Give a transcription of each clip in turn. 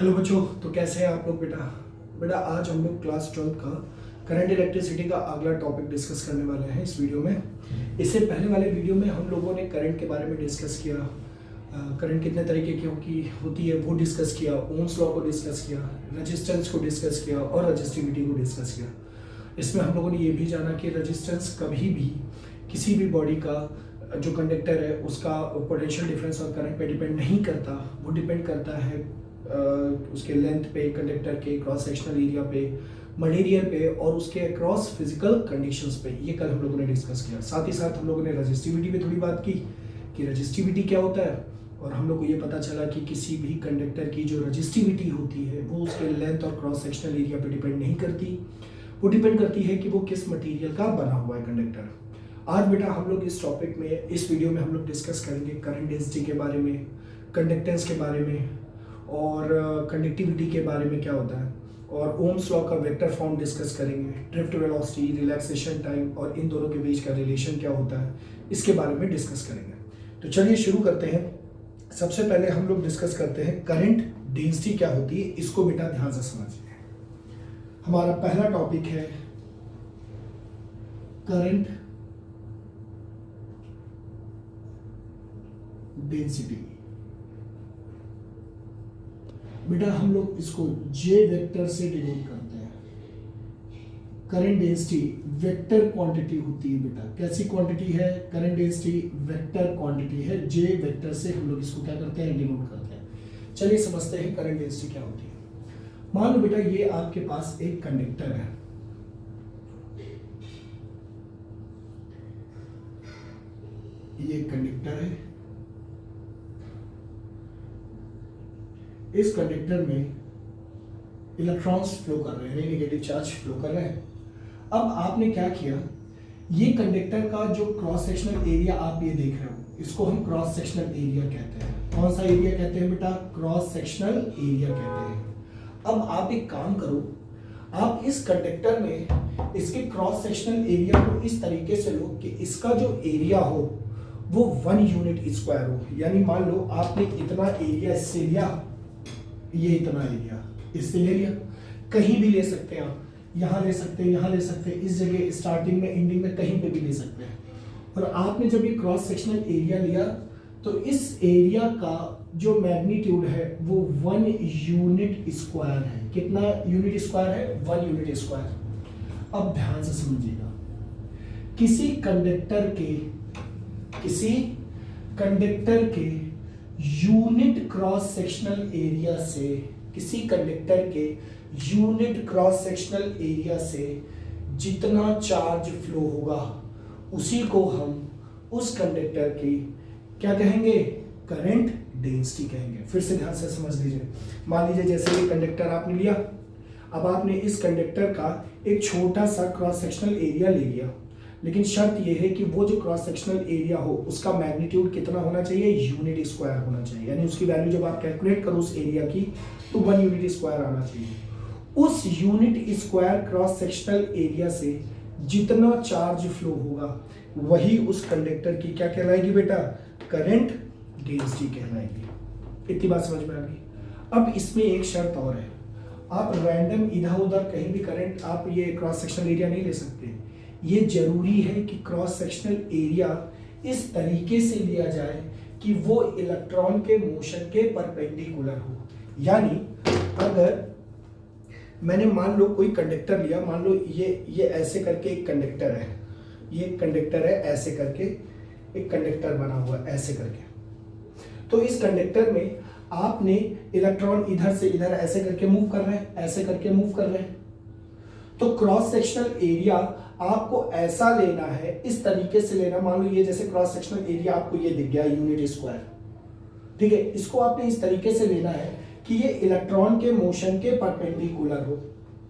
Hello बच्चों, तो कैसे हैं आप लोग? बेटा बेटा आज हम लोग क्लास 12 का करंट इलेक्ट्रिसिटी का अगला टॉपिक डिस्कस करने वाले हैं इस वीडियो में। इससे पहले वाले वीडियो में हम लोगों ने करंट के बारे में डिस्कस किया, करंट कितने तरीके की होती है वो डिस्कस किया, ओम्स लॉ को डिस्कस किया, रेजिस्टेंस को डिस्कस किया और रजिस्टिविटी को डिस्कस किया। इसमें हम लोगों ने ये भी जाना कि रजिस्टेंस कभी भी किसी भी बॉडी का जो कंडक्टर है उसका पोटेंशियल डिफरेंस और करंट पे डिपेंड नहीं करता। वो डिपेंड करता है उसके लेंथ पे, कंडक्टर के क्रॉस सेक्शनल एरिया पे, मटेरियल पे और उसके अक्रॉस फिजिकल कंडीशंस पे। ये कल हम लोगों ने डिस्कस किया। साथ ही साथ हम लोगों ने रजिस्टिविटी पे थोड़ी बात की कि रजिस्टिविटी क्या होता है, और हम लोग को ये पता चला कि किसी भी कंडक्टर की जो रजिस्टिविटी होती है वो उसके लेंथ और क्रॉस सेक्शनल एरिया पे डिपेंड नहीं करती। वो डिपेंड करती है कि वो किस मटेरियल का बना हुआ है कंडक्टर। आज बेटा हम लोग इस टॉपिक में, इस वीडियो में हम लोग डिस्कस करेंगे करंट डेंसिटी के बारे में, कंडक्टेंस के बारे में और कंडक्टिविटी के बारे में क्या होता है, और ओम्स लॉ का वेक्टर फॉर्म डिस्कस करेंगे, ड्रिफ्ट वेलोसिटी, रिलैक्सेशन टाइम और इन दोनों के बीच का रिलेशन क्या होता है, इसके बारे में डिस्कस करेंगे। तो चलिए शुरू करते हैं। सबसे पहले हम लोग डिस्कस करते हैं करंट डेंसिटी क्या होती है। इसको बेटा ध्यान से समझिए। हमारा पहला टॉपिक है करंट डेंसिटी। बेटा हम लोग इसको जे वेक्टर से डिनोट करते हैं। करंट डेंसिटी वेक्टर क्वांटिटी होती है बेटा। कैसी क्वांटिटी है? करंट डेंसिटी वेक्टर क्वांटिटी है। जे वेक्टर से हम लोग इसको क्या करते हैं? डिनोट करते हैं। चलिए समझते हैं करंट डेंसिटी क्या होती है। मान लो बेटा ये आपके पास एक कंडक्टर है, ये कंडक्टर है। इस कंडक्टर में इलेक्ट्रॉन्स फ्लो कर रहे हैं, नेगेटिव चार्ज फ्लो कर रहे हैं। अब आपने क्या किया, ये कंडक्टर का जो क्रॉस सेक्शनल एरिया आप ये देख रहे हो, इसको हम क्रॉस सेक्शनल एरिया कहते हैं। कौन सा एरिया कहते हैं बेटा? क्रॉस सेक्शनल एरिया कहते हैं। अब आप एक काम करो, आप इस कंडक्टर में इसके क्रॉस सेक्शनल एरिया को इस तरीके से लो कि इसका जो एरिया हो वो 1 यूनिट स्क्वायर हो। यानी मान लो आपने इतना एरिया इससे लिया, ये इतना एरिया इससे ले लिया। कहीं भी ले सकते हैं आप, यहाँ ले सकते हैं, यहाँ ले सकते हैं, इस जगह स्टार्टिंग में, एंडिंग में, कहीं पे भी ले सकते हैं। और आपने जब ये क्रॉस सेक्शनल एरिया लिया तो इस एरिया का जो मैग्नीट्यूड है वो 1 यूनिट स्क्वायर है। कितना यूनिट स्क्वायर है? 1 यूनिट स्क्वायर। अब ध्यान से समझिएगा, किसी कंडक्टर के यूनिट क्रॉस सेक्शनल एरिया से, किसी कंडक्टर के यूनिट क्रॉस सेक्शनल एरिया से जितना चार्ज फ्लो होगा उसी को हम उस कंडक्टर की क्या कहेंगे? करंट डेंसिटी कहेंगे। फिर से ध्यान से समझ लीजिए। मान लीजिए जैसे ये कंडक्टर आपने लिया, अब आपने इस कंडक्टर का एक छोटा सा क्रॉस सेक्शनल एरिया ले लिया, लेकिन शर्त यह है कि वो जो क्रॉस सेक्शनल एरिया हो उसका मैग्नीट्यूड कितना होना चाहिए? यूनिट स्क्वायर होना चाहिए। यानी उसकी वैल्यू जब आप कैलकुलेट करो उस एरिया की तो 1 यूनिट स्क्वायर आना चाहिए। उस unit square cross sectional area से जितना चार्ज फ्लो होगा वही उस कंडक्टर की क्या कहलाएगी बेटा? करंट डेंसिटी कहलाएगी। इतनी बात समझ में आ गई। अब इसमें एक शर्त और है, आप रैंडम इधर उधर कहीं भी करंट, आप ये क्रॉस सेक्शनल एरिया नहीं ले सकते। ये जरूरी है कि क्रॉस सेक्शनल एरिया इस तरीके से लिया जाए कि वो इलेक्ट्रॉन के मोशन के परपेंडिकुलर हो। यानी अगर मैंने मान लो कोई कंडक्टर लिया, मान लो ये ऐसे करके एक कंडक्टर है, ये कंडक्टर है, ऐसे करके एक कंडक्टर बना हुआ है, ऐसे करके। तो इस कंडक्टर में आपने इलेक्ट्रॉन इधर से इधर ऐसे करके मूव कर रहे हैं, ऐसे करके मूव कर रहे हैं। तो क्रॉस सेक्शनल एरिया आपको ऐसा लेना है, इस तरीके से लेना। मान लो ये जैसे क्रॉस सेक्शनल एरिया आपको ये दिख गया यूनिट स्क्वायर, ठीक है। इसको आपने इस तरीके से लेना है कि ये इलेक्ट्रॉन के मोशन के परपेंडिकुलर हो,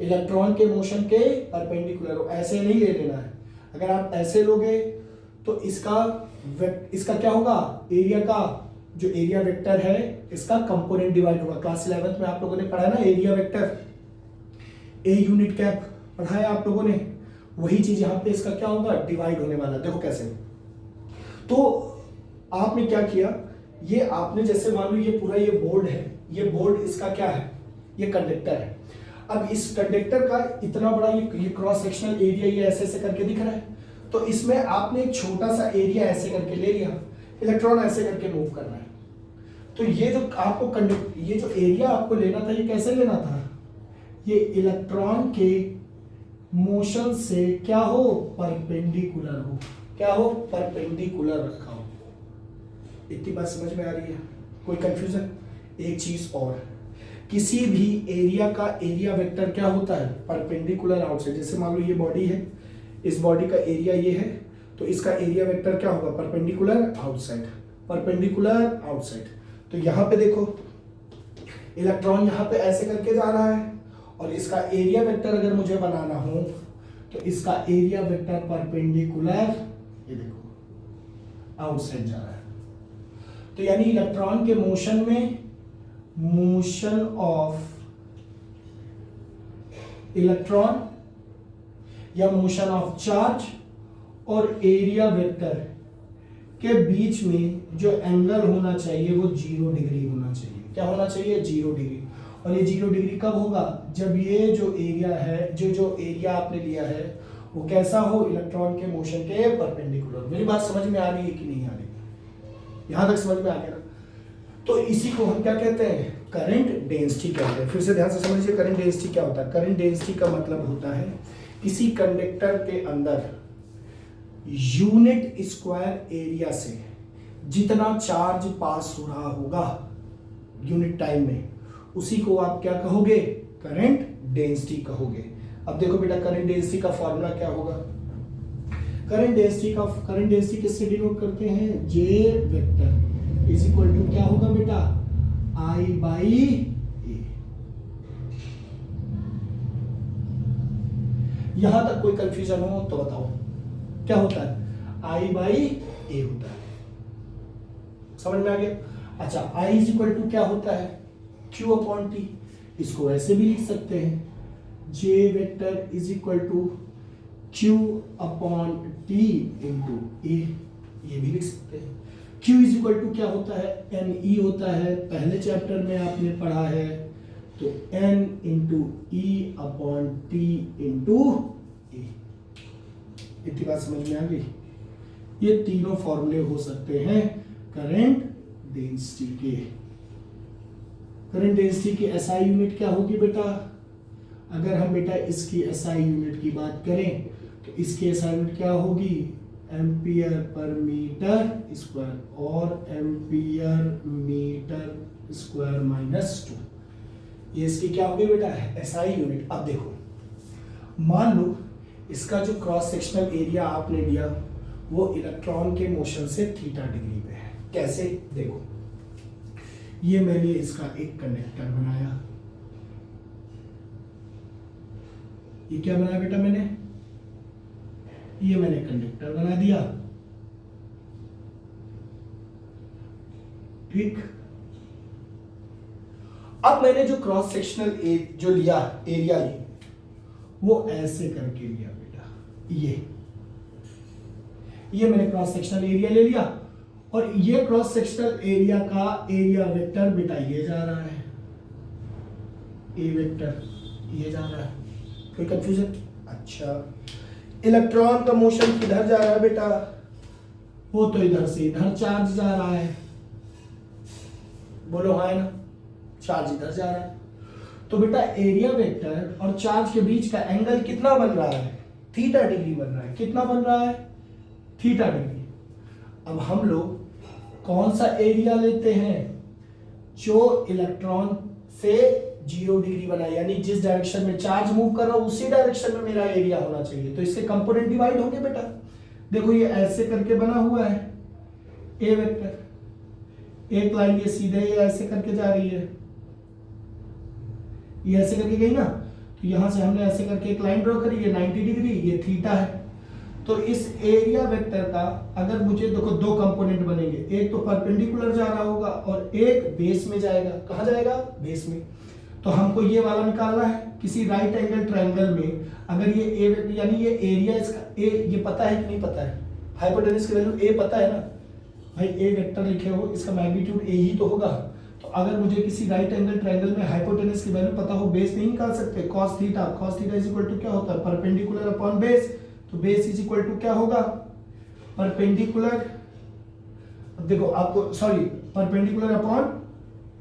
इलेक्ट्रॉन के मोशन के परपेंडिकुलर हो। ऐसे नहीं ले लेना है। अगर आप ऐसे लोगे तो इसका क्या होगा? एरिया का जो एरिया वेक्टर है इसका कंपोनेंट डिवाइड होगा। क्लास 11th में आप लोगों ने पढ़ा ना area vector, a unit cap पढ़ा है आप लोगों ने। वही चीज यहाँ पे इसका क्या होगा? डिवाइड होने वाला। देखो कैसे। तो आपने क्या किया, ये आपने जैसे मान लो ये पूरा ये बोर्ड है, ये बोर्ड इसका क्या है? ये कंडक्टर है। अब इस कंडक्टर का इतना बड़ा ये क्रॉस सेक्शनल एरिया ये ऐसे ऐसे करके दिख रहा है, तो इसमें आपने एक छोटा सा एरिया ऐसे करके ले लिया, इलेक्ट्रॉन ऐसे करके मूव कर रहा है। तो ये जो आपको ये जो एरिया आपको लेना था, ये कैसे लेना था, ये इलेक्ट्रॉन के मोशन से क्या हो, परपेंडिकुलर हो, क्या हो, परपेंडिकुलर रखा हो। इतनी बात समझ में आ रही है, कोई कंफ्यूजन? एक चीज और, किसी भी एरिया का एरिया वेक्टर क्या होता है, परपेंडिकुलर आउटसाइड। जैसे मान लो ये बॉडी है, इस बॉडी का एरिया ये है, तो इसका एरिया वेक्टर क्या होगा, परपेंडिकुलर आउटसाइड, परपेंडिकुलर आउटसाइड। तो यहाँ पे देखो इलेक्ट्रॉन यहाँ पे ऐसे करके जा रहा है, और इसका एरिया वेक्टर अगर मुझे बनाना हो तो इसका एरिया वेक्टर परपेंडिकुलर, ये देखो आउटसाइड जा रहा है। तो यानी इलेक्ट्रॉन के मोशन में, मोशन ऑफ इलेक्ट्रॉन या मोशन ऑफ चार्ज और एरिया वेक्टर के बीच में जो एंगल होना चाहिए वो 0 डिग्री होना चाहिए। क्या होना चाहिए, 0 डिग्री। और ये 0 डिग्री कब होगा, जब ये जो एरिया है, जो एरिया आपने लिया है वो कैसा हो, इलेक्ट्रॉन के मोशन के परपेंडिकुलर। मेरी बात समझ में आ रही है कि नहीं आ रही, यहां तक समझ में आ गया ना? तो इसी को हम क्या कहते हैं, करंट डेंसिटी कहते हैं। फिर से ध्यान से समझिए करंट डेंसिटी क्या होता है। करंट डेंसिटी का मतलब होता है किसी कंडक्टर के अंदर यूनिट स्क्वायर एरिया से जितना चार्ज पास हो रहा होगा यूनिट टाइम में, उसी को आप क्या कहोगे, करंट डेंसिटी कहोगे। अब देखो बेटा करंट डेंसिटी का फॉर्मूला क्या होगा, करंट डेंसिटी किससे डिनोट करते हैं, जे वेक्टर इज इक्वल टू क्या होगा बेटा, I बाई ए। यहां तक कोई कंफ्यूजन हो तो बताओ क्या होता है, I बाई ए होता है। समझ में आ गया? अच्छा, I इज इक्वल टू क्या होता है, Q अपॉन टी। इसको ऐसे भी लिख सकते हैं, J vector is equal to Q upon T into A, ये भी लिख सकते हैं। Q इज इक्वल टू क्या होता है, NE होता है, पहले चैप्टर में आपने पढ़ा है, तो N into E upon T into A. इतनी बात समझ में आ गई? ये तीनों फॉर्मूले हो सकते हैं करंट डेंसिटी के। करंट डेंसिटी की SI यूनिट क्या होगी बेटा, अगर हम बेटा इसकी SI यूनिट की बात करें तो इसकी SI यूनिट क्या होगी, एम्पियर पर मीटर स्क्वायर, और एम्पियर मीटर स्क्वायर माइनस 2, ये इसकी क्या होगी बेटा, SI यूनिट। अब देखो मान लो इसका जो क्रॉस सेक्शनल एरिया आपने लिया वो इलेक्ट्रॉन के मोशन से थीटा डिग्री पे है। कैसे, देखो ये मैंने इसका एक कंडक्टर बनाया, ये क्या बनाया बेटा मैंने, ये मैंने कंडक्टर बना दिया, ठीक। अब मैंने जो क्रॉस सेक्शनल जो लिया एरिया वो ऐसे करके लिया बेटा, ये मैंने क्रॉस सेक्शनल एरिया ले लिया, और ये क्रॉस सेक्शनल एरिया का एरिया वेक्टर बेटा ये जा रहा है, ए वेक्टर ये जा रहा है। कोई कंफ्यूजन? अच्छा, इलेक्ट्रॉन का मोशन किधर जा रहा है बेटा, वो तो इधर से इधर चार्ज जा रहा है, बोलो हाँ है ना, चार्ज इधर जा रहा है। तो बेटा एरिया वेक्टर और चार्ज के बीच का एंगल कितना बन रहा है, थीटा डिग्री बन रहा है। कितना बन रहा है, थीटा डिग्री। अब हम लोग कौन सा एरिया लेते हैं, जो इलेक्ट्रॉन से 0 डिग्री बना, यानी जिस डायरेक्शन में चार्ज मूव कर रहा हो उसी डायरेक्शन में मेरा एरिया होना चाहिए। तो इसके कंपोनेंट डिवाइड होंगे बेटा। देखो ये ऐसे करके बना हुआ है ए वेक्टर, एक लाइन ये सीधे ये ऐसे करके जा रही है, ये ऐसे करके गई ना, तो यहां से हमने ऐसे करके एक लाइन ड्रॉ करी, ये 90 डिग्री, ये थीटा है। तो इस एरिया वेक्टर का अगर मुझे देखो दो कंपोनेंट बनेंगे, एक तो परपेंडिकुलर जा रहा होगा और एक बेस में जाएगा। कहां जाएगा, बेस में। तो हमको ये वाला निकालना है। किसी राइट एंगल ट्रायंगल में अगर ये ए यानी ये एरिया इसका ए, ये पता है कि नहीं पता है, हाइपोटेन्यूज की वैल्यू ए पता है ना भाई, ए वेक्टर लिखे हो इसका मैग्नीट्यूड ए ही तो होगा। तो अगर मुझे किसी राइट एंगल ट्रायंगल में हाइपोटेनस की वैल्यू पता हो, बेस नहीं निकाल सकते, cos theta is equal to क्या होता है, परपेंडिकुलर अपॉन बेस। तो बेस इज इक्वल टू क्या होगा, परपेंडिकुलर, देखो आपको sorry perpendicular upon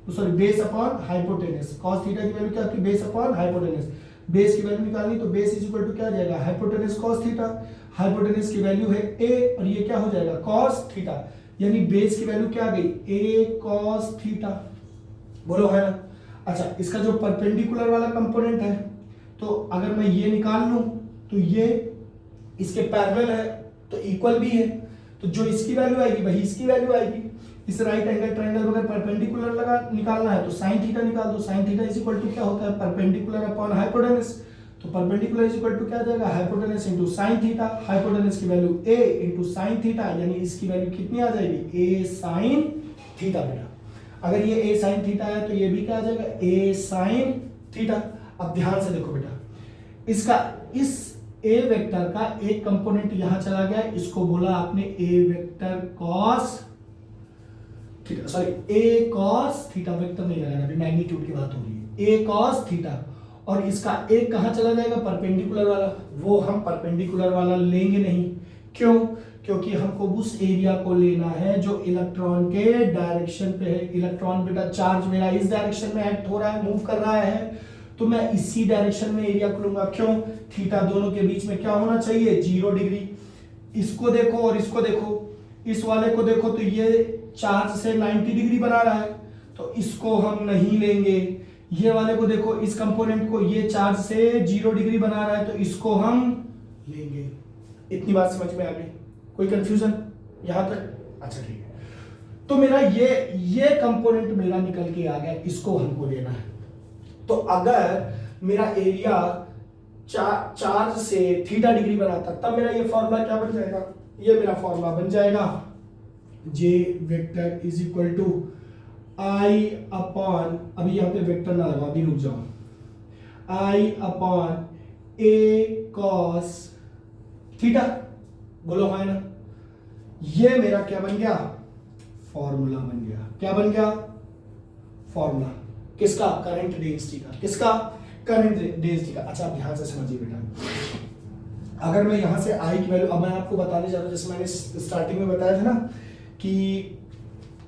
sorry base upon hypotenuse. cos theta की वैल्यू क्या होती है, बेस अपॉन हाइपोटेनस। बेस की वैल्यू निकालनी तो बेस इज इक्वल टू क्या आ जाएगा, हाइपोटेनस cos थीटा। हाइपोटेनस की वैल्यू है a और ये क्या हो जाएगा cos थीटा, यानी बेस की वैल्यू क्या आ गई, a cos थीटा। बोलो है ना। अच्छा, इसका जो परपेंडिकुलर वाला कंपोनेंट है, तो अगर मैं ये निकाल लूं तो ये इसके पैरेलल है तो इक्वल भी है, तो जो इसकी वैल्यू आएगी वही इसकी वैल्यू आएगी। इस राइट एंगल ट्रायंगल अगर परपेंडिकुलर लगा निकालना है तो sin थीटा निकाल दो। sin theta is equal to क्या होता है, परपेंडिकुलर अपॉन हाइपोटेनस। तो परपेंडिकुलर इज इक्वल टू क्या आ जाएगा, hypotenuse into sin theta. Hypotenuse की value a into sin theta, यानी इसकी वैल्यू कितनी आ जाएगी, a sin थीटा। बेटा अगर ये a sin थीटा है तो ये भी क्या आ जाएगा, a sin थीटा। अब ध्यान से देखो बेटा, इसका इस a वेक्टर का एक कंपोनेंट यहां चला गया, इसको बोला आपने a vector cos theta, sorry a cos theta, vector नहीं लगाना, अभी मैग्नीट्यूड की बात हो रही है, a cos थीटा। और इसका एक कहां चला जाएगा, परपेंडिकुलर वाला, वो हम परपेंडिकुलर वाला लेंगे नहीं। क्यों, क्योंकि हमको उस एरिया को लेना है जो इलेक्ट्रॉन के डायरेक्शन पे है। इलेक्ट्रॉन बेटा चार्ज मेरा इस डायरेक्शन में एक्ट हो रहा है, मूव कर रहा है, तो मैं इसी डायरेक्शन में एरिया को लूंगा। क्यों, थीटा दोनों के बीच में क्या होना चाहिए, 0 डिग्री। इसको देखो और इसको देखो, इस वाले को देखो तो ये चार्ज से 90 डिग्री बना रहा है, तो इसको हम नहीं लेंगे। ये वाले को देखो, इस कंपोनेंट को, ये चार्ज से 0 डिग्री बना रहा है, तो इसको हम लेंगे। इतनी बात समझ में आ गई, कोई कंफ्यूजन यहां तक? अच्छा ठीक है, तो मेरा ये कंपोनेंट मेरा निकल के आ गया, इसको हमको लेना है। तो अगर मेरा एरिया चार्ज से थीटा डिग्री बनाता, तब मेरा ये फॉर्मूला क्या बन जाएगा, ये मेरा फॉर्मूला बन जाएगा, J vector is equal to I upon, अभी यहां पे वेक्टर ना लगा, अभी रुक जाओ, I upon A cos theta. बोलो है ना। ये मेरा क्या बन गया, फॉर्मूला बन गया। क्या बन गया, फॉर्मूला किसका, करंट डेंसिटी का। किसका, करंट डेंसिटी का। अच्छा, आप ध्यान से समझिए बेटा, अगर मैं यहां से आई की वैल्यू, अब मैं आपको बताने जा रहा हूं, जैसे मैंने स्टार्टिंग में बताया था ना कि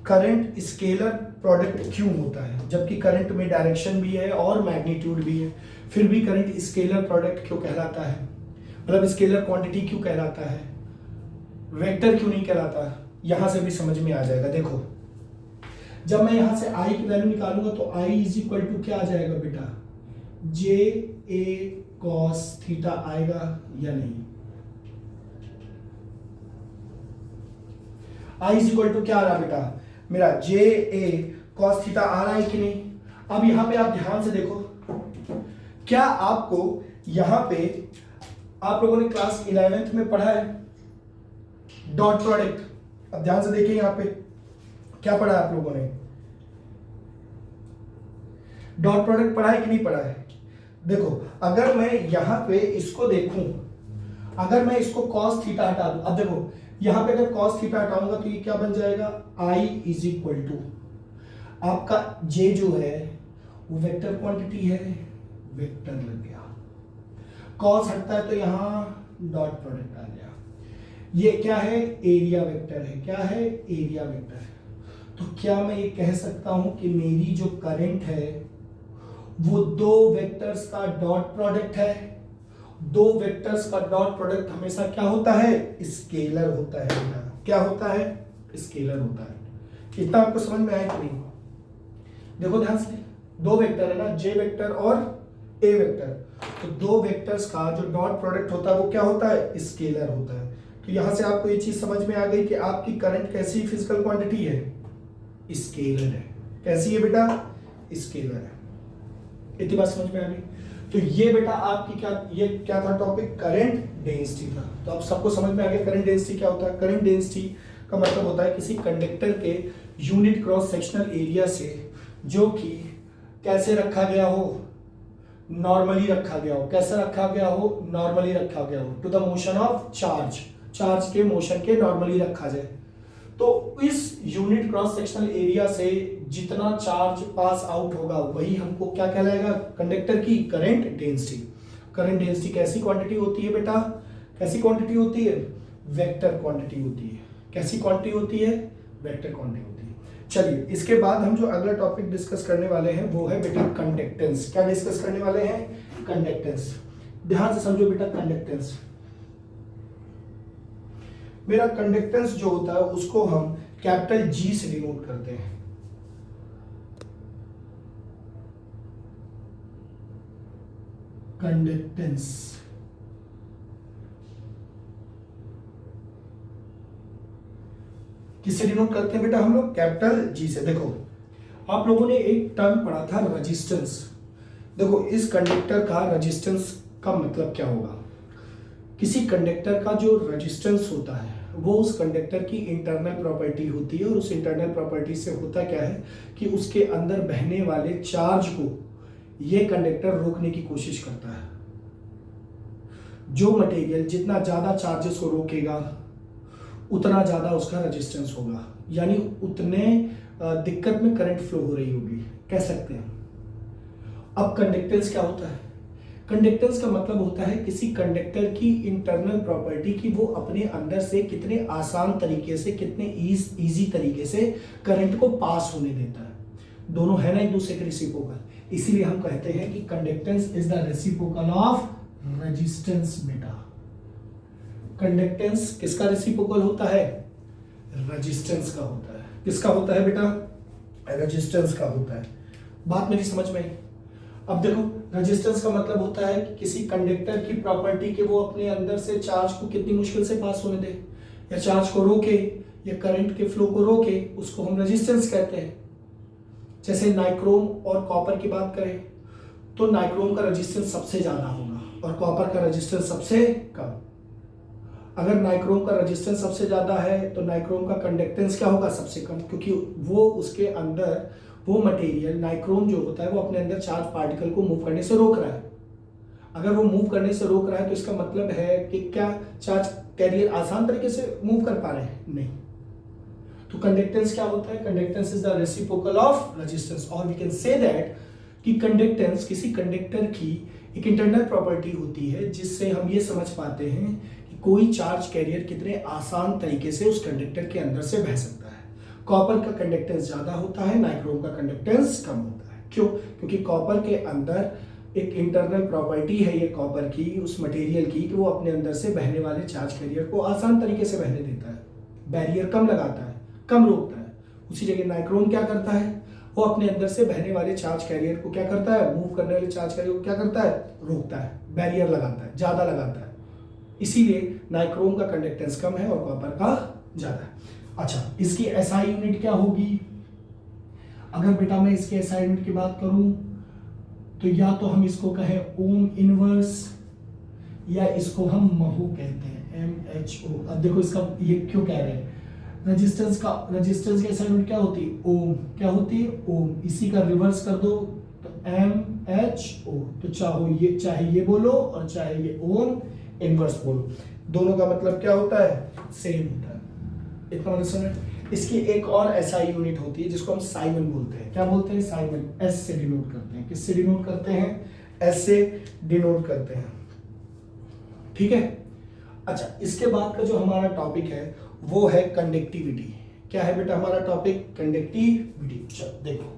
करंट स्केलर प्रोडक्ट क्यों होता है, जबकि करंट में डायरेक्शन भी है और मैग्नीट्यूड भी है, फिर भी करंट स्केलर प्रोडक्ट क्यों कहलाता है, मतलब स्केलर क्वांटिटी क्यों कहलाता है, वेक्टर क्यों नहीं कहलाता, यहां से भी समझ में आ जाएगा। देखो, जब मैं यहां से आई की वैल्यू निकालूंगा तो आई इज इक्वल टू क्या आ जाएगा बेटा, जे ए कॉस थीटा आएगा या नहीं। आई इज इक्वल टू क्या आ रहा बेटा, मेरा जे ए कॉस थीटा आ रहा है कि नहीं। अब यहां पे आप ध्यान से देखो, क्या आपको यहां पे आप लोगों ने क्लास 11th में पढ़ा है डॉट प्रोडक्ट। अब ध्यान से देखिए, यहां पे क्या पढ़ा है आप लोगों ने, डॉट प्रोडक्ट पढ़ा है कि नहीं पढ़ा है। देखो, अगर मैं यहां पे इसको देखूं, अगर मैं इसको cos थीटा हटा दूं, अब देखो यहां पे अगर cos थीटा हटाऊंगा तो ये क्या बन जाएगा, I इज इक्वल टू आपका J जो है वो वेक्टर क्वांटिटी है, वेक्टर लग गया, cos हटता है तो यहां डॉट प्रोडक्ट आ गया। ये क्या है, एरिया वेक्टर है। क्या है, एरिया वेक्टर है। तो क्या मैं ये कह सकता हूं कि मेरी जो करंट है वो दो वेक्टर्स का डॉट प्रोडक्ट है। दो वेक्टर्स का डॉट प्रोडक्ट हमेशा क्या होता है, स्केलर होता है बेटा। क्या होता है, स्केलर होता है। इतना आपको समझ में आया कि नहीं। देखो ध्यान से, दो वेक्टर है ना, जे वेक्टर और ए वेक्टर, तो दो वेक्टर्स का जो डॉट प्रोडक्ट होता है वो क्या होता है, स्केलर होता है। तो यहां से आपको ये चीज समझ में आ गई कि आपकी करंट कैसी फिजिकल क्वांटिटी है, स्केलर है। कैसी है बेटा, स्केलर है। इतनी बात समझ में आ गई। तो ये बेटा आपकी क्या था टॉपिक, करंट डेंसिटी था। तो अब सबको समझ में आ गया करंट डेंसिटी क्या होता है। करंट डेंसिटी का मतलब होता है किसी कंडक्टर के यूनिट क्रॉस सेक्शनल एरिया से, जो कि कैसे रखा गया हो, नॉर्मली रखा गया हो। कैसे रखा गया हो, नॉर्मली रखा गया हो, to the motion of charge, charge के मोशन के नॉर्मली रखा जाए। तो इस यूनिट क्रॉस सेक्शनल एरिया से जितना चार्ज पास आउट होगा वही हमको क्या कहलाएगा, कंडक्टर की करंट डेंसिटी। करंट डेंसिटी कैसी क्वांटिटी होती है बेटा, कैसी क्वांटिटी होती है, वेक्टर क्वांटिटी होती है। कैसी क्वांटिटी होती है, वेक्टर क्वांटिटी होती है। चलिए इसके बाद हम जो अगला टॉपिक डिस्कस करने वाले हैं वो है बेटा कंडक्टेंस। क्या डिस्कस करने वाले हैं, कंडक्टेंस। ध्यान से समझो बेटा, कंडक्टेंस मेरा कंडक्टेंस जो होता है उसको हम कैपिटल जी से डिनोट करते हैं। कंडक्टेंस किससे डिनोट करते हैं बेटा हम लोग, कैपिटल जी से। देखो आप लोगों ने एक टर्म पढ़ा था रेजिस्टेंस। देखो इस कंडक्टर का रेजिस्टेंस का मतलब क्या होगा, किसी कंडक्टर का जो रेजिस्टेंस होता है वो उस कंडक्टर की इंटरनल प्रॉपर्टी होती है, और उस इंटरनल प्रॉपर्टी से होता क्या है कि उसके अंदर बहने वाले चार्ज को ये कंडक्टर रोकने की कोशिश करता है। जो मटेरियल जितना ज्यादा चार्जेस को रोकेगा उतना ज्यादा उसका रेजिस्टेंस होगा, यानी उतने दिक्कत में करंट फ्लो हो रही होगी, कह सकते हैं। अब कंडक्टेंस क्या होता है, कंडक्टेंस का मतलब होता है किसी कंडक्टर की इंटरनल प्रॉपर्टी की वो अपने अंदर से कितने आसान तरीके से, कितने इजी तरीके से करंट को पास होने देता है। दोनों है ना एक दूसरे के रेसिप्रोकल, इसीलिए हम कहते हैं कि conductance is the reciprocal of resistance. बेटा कंडक्टेंस किसका रेसिप्रोकल होता है, रेजिस्टेंस का होता है। किसका होता है बेटा, रेजिस्टेंस का होता है। बात मेरी समझ में आई। अब देखो रेजिस्टेंस का मतलब होता है कि किसी कंडक्टर की प्रॉपर्टी के वो अपने अंदर से चार्ज को कितनी मुश्किल से पास होने दे, या चार्ज को रोके, या करंट के फ्लो को रोके, उसको हम रेजिस्टेंस कहते हैं। जैसे नाइक्रोम और कॉपर की बात करें तो नाइक्रोम का रेजिस्टेंस सबसे ज्यादा होगा और कॉपर का रेजिस्टेंस सबसे कम। अगर नाइक्रोम का रेजिस्टेंस सबसे ज्यादा है तो नाइक्रोम का कंडक्टेंस क्या होगा, सबसे कम, क्योंकि वो उसके अंदर वो मटेरियल नाइक्रोम जो होता है वो अपने अंदर चार्ज पार्टिकल को मूव करने से रोक रहा है। अगर वो मूव करने से रोक रहा है तो इसका मतलब है कि क्या चार्ज कैरियर आसान तरीके से मूव कर पा रहे हैं, नहीं। तो कंडक्टेंस क्या होता है, conductance is the reciprocal of resistance, और वी कैन से दैट कि कंडक्टेंस किसी कंडक्टर की एक इंटरनल प्रॉपर्टी होती है जिससे हम ये समझ पाते हैं कि कोई चार्ज कैरियर कितने आसान तरीके से उस कंडक्टर के अंदर से बह सकता है। कॉपर का कंडक्टेंस ज्यादा होता है, नाइक्रोम का कंडक्टेंस कम होता है। क्यों, क्योंकि कॉपर के अंदर एक इंटरनल प्रॉपर्टी है ये कॉपर की, उस मटेरियल की, कि वो अपने अंदर से बहने वाले चार्ज कैरियर को आसान तरीके से बहने देता है, बैरियर कम लगाता है, कम रोकता है। उसी जगह नाइक्रोम क्या करता है, वो अपने अंदर से बहने वाले चार्ज कैरियर को क्या करता है, मूव करने वाले चार्ज कैरियर को क्या करता है, रोकता है, बैरियर लगाता है, ज्यादा लगाता है। इसीलिए नाइक्रोम का कंडक्टेंस कम है और कॉपर का ज्यादा है। अच्छा, इसकी एसआई यूनिट क्या होगी, अगर बेटा मैं इसके एसआई यूनिट की बात करूं तो या तो हम इसको कहें ओम इनवर्स, या इसको हम महू कहते हैं, MHO। अब देखो इसका ये क्यों कह रहे हैं, रेजिस्टेंस की एसआई यूनिट क्या होती है, ओम। क्या होती है, ओम। इसी का रिवर्स कर दो तो MHO। तो चाहे ये बोलो और चाहे ये ओम इनवर्स बोलो, दोनों का मतलब क्या होता है, सेम होता है। इतना मतलब समझ। इसकी एक और एसआई यूनिट होती है जिसको हम साइमन बोलते हैं। क्या बोलते हैं, साइमन। एस से डिनोट करते हैं। किससे डिनोट करते हैं, एस से डिनोट करते हैं, ठीक है। अच्छा, इसके बाद का जो हमारा टॉपिक है वो है कंडक्टिविटी। क्या है बेटा हमारा टॉपिक, कंडक्टिविटी। चलो देखो,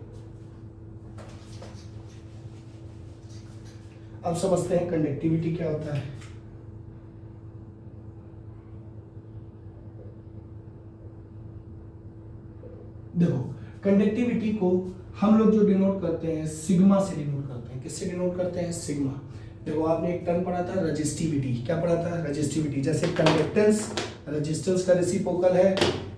अब समझते हैं कंडक्टिविटी क्या होता है। देखो कंडक्टिविटी को हम लोग जो डिनोट करते हैं सिग्मा से डिनोट करते हैं। किससे डिनोट करते हैं, सिग्मा। देखो आपने एक टर्म पढ़ा था रेजिस्टिविटी। क्या पढ़ा था, रेजिस्टिविटी। जैसे कंडक्टेंस रेजिस्टेंस का रेसिप्रोकल है,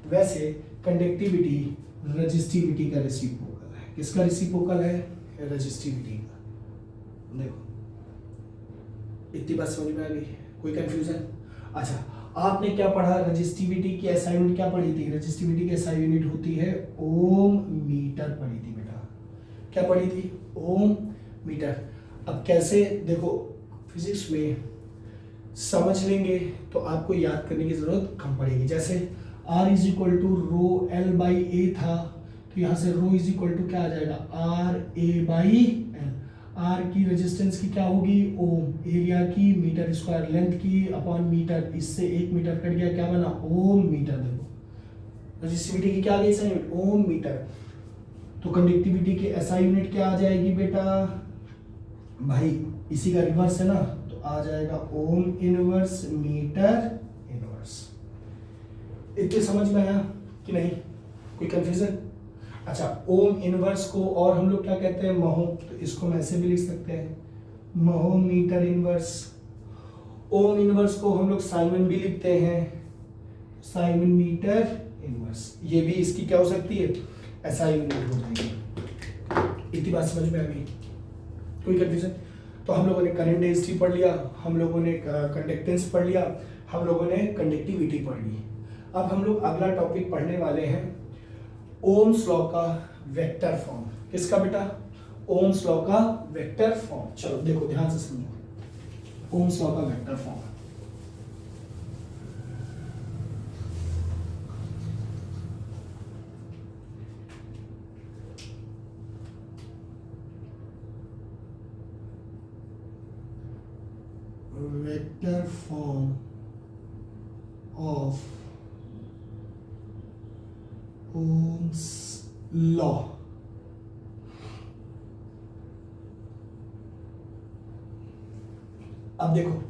वैसे कंडक्टिविटी रेजिस्टिविटी का रेसिप्रोकल है। किसका रेसिप्रोकल है, रेजिस्टिविटी का। देखो इतनी बात समझ में आ गई, कोई कंफ्यूजन। अच्छा, आपने क्या पढ़ा, रेजिस्टिविटी की एसआई यूनिट क्या पढ़ी थी, रेजिस्टिविटी की एसआई यूनिट होती है ओम मीटर पढ़ी थी बेटा। क्या पढ़ी थी, ओम मीटर। अब कैसे, देखो फिजिक्स में समझ लेंगे तो आपको याद करने की जरूरत कम पड़ेगी। जैसे R is equal to rho L by A था, तो यहाँ से रो इज इक्वल टू क्या आ जाएगा, R A by L. R की रेजिस्टेंस की क्या होगी, ओम, एरिया की मीटर स्क्वायर, लेंथ की अपॉन मीटर, इससे 1 मीटर कट गया, क्या बना, ओम मीटर। देखो रेजिस्टिविटी की क्या आ गई सर, ओम मीटर। तो कंडक्टिविटी की एसआई यूनिट क्या आ जाएगी बेटा, भाई इसी का रिवर्स है ना, तो आ जाएगा ओम इनवर्स मीटर इनवर्स। इतने समझ में आया कि नहीं, कोई कंफ्यूजन? अच्छा, ओम इनवर्स को और हम लोग क्या कहते हैं, महो, तो इसको हम ऐसे भी लिख सकते हैं, महो मीटर इनवर्स। ओम इनवर्स को हम लोग साइमन भी लिखते हैं, साइमन मीटर इनवर्स। ये भी इसकी क्या हो सकती है, ऐसा यूनिट हो जाएगी। इतनी बात समझ में आ गई, कोई कंफ्यूजन? तो हम लोगों ने करंट डेंसिटी पढ़ लिया, हम लोगों ने कंडक्टेंस पढ़ लिया, हम लोगों ने कंडक्टिविटी पढ़ ली। अब हम लोग अगला टॉपिक पढ़ने वाले हैं ओम्स लॉ का वेक्टर फॉर्म। किसका बेटा, ओम्स लॉ का वेक्टर फॉर्म। चलो देखो ध्यान से समझो, ओम्स लॉ का vector form. Vector form of Ohm's law. अब देखो,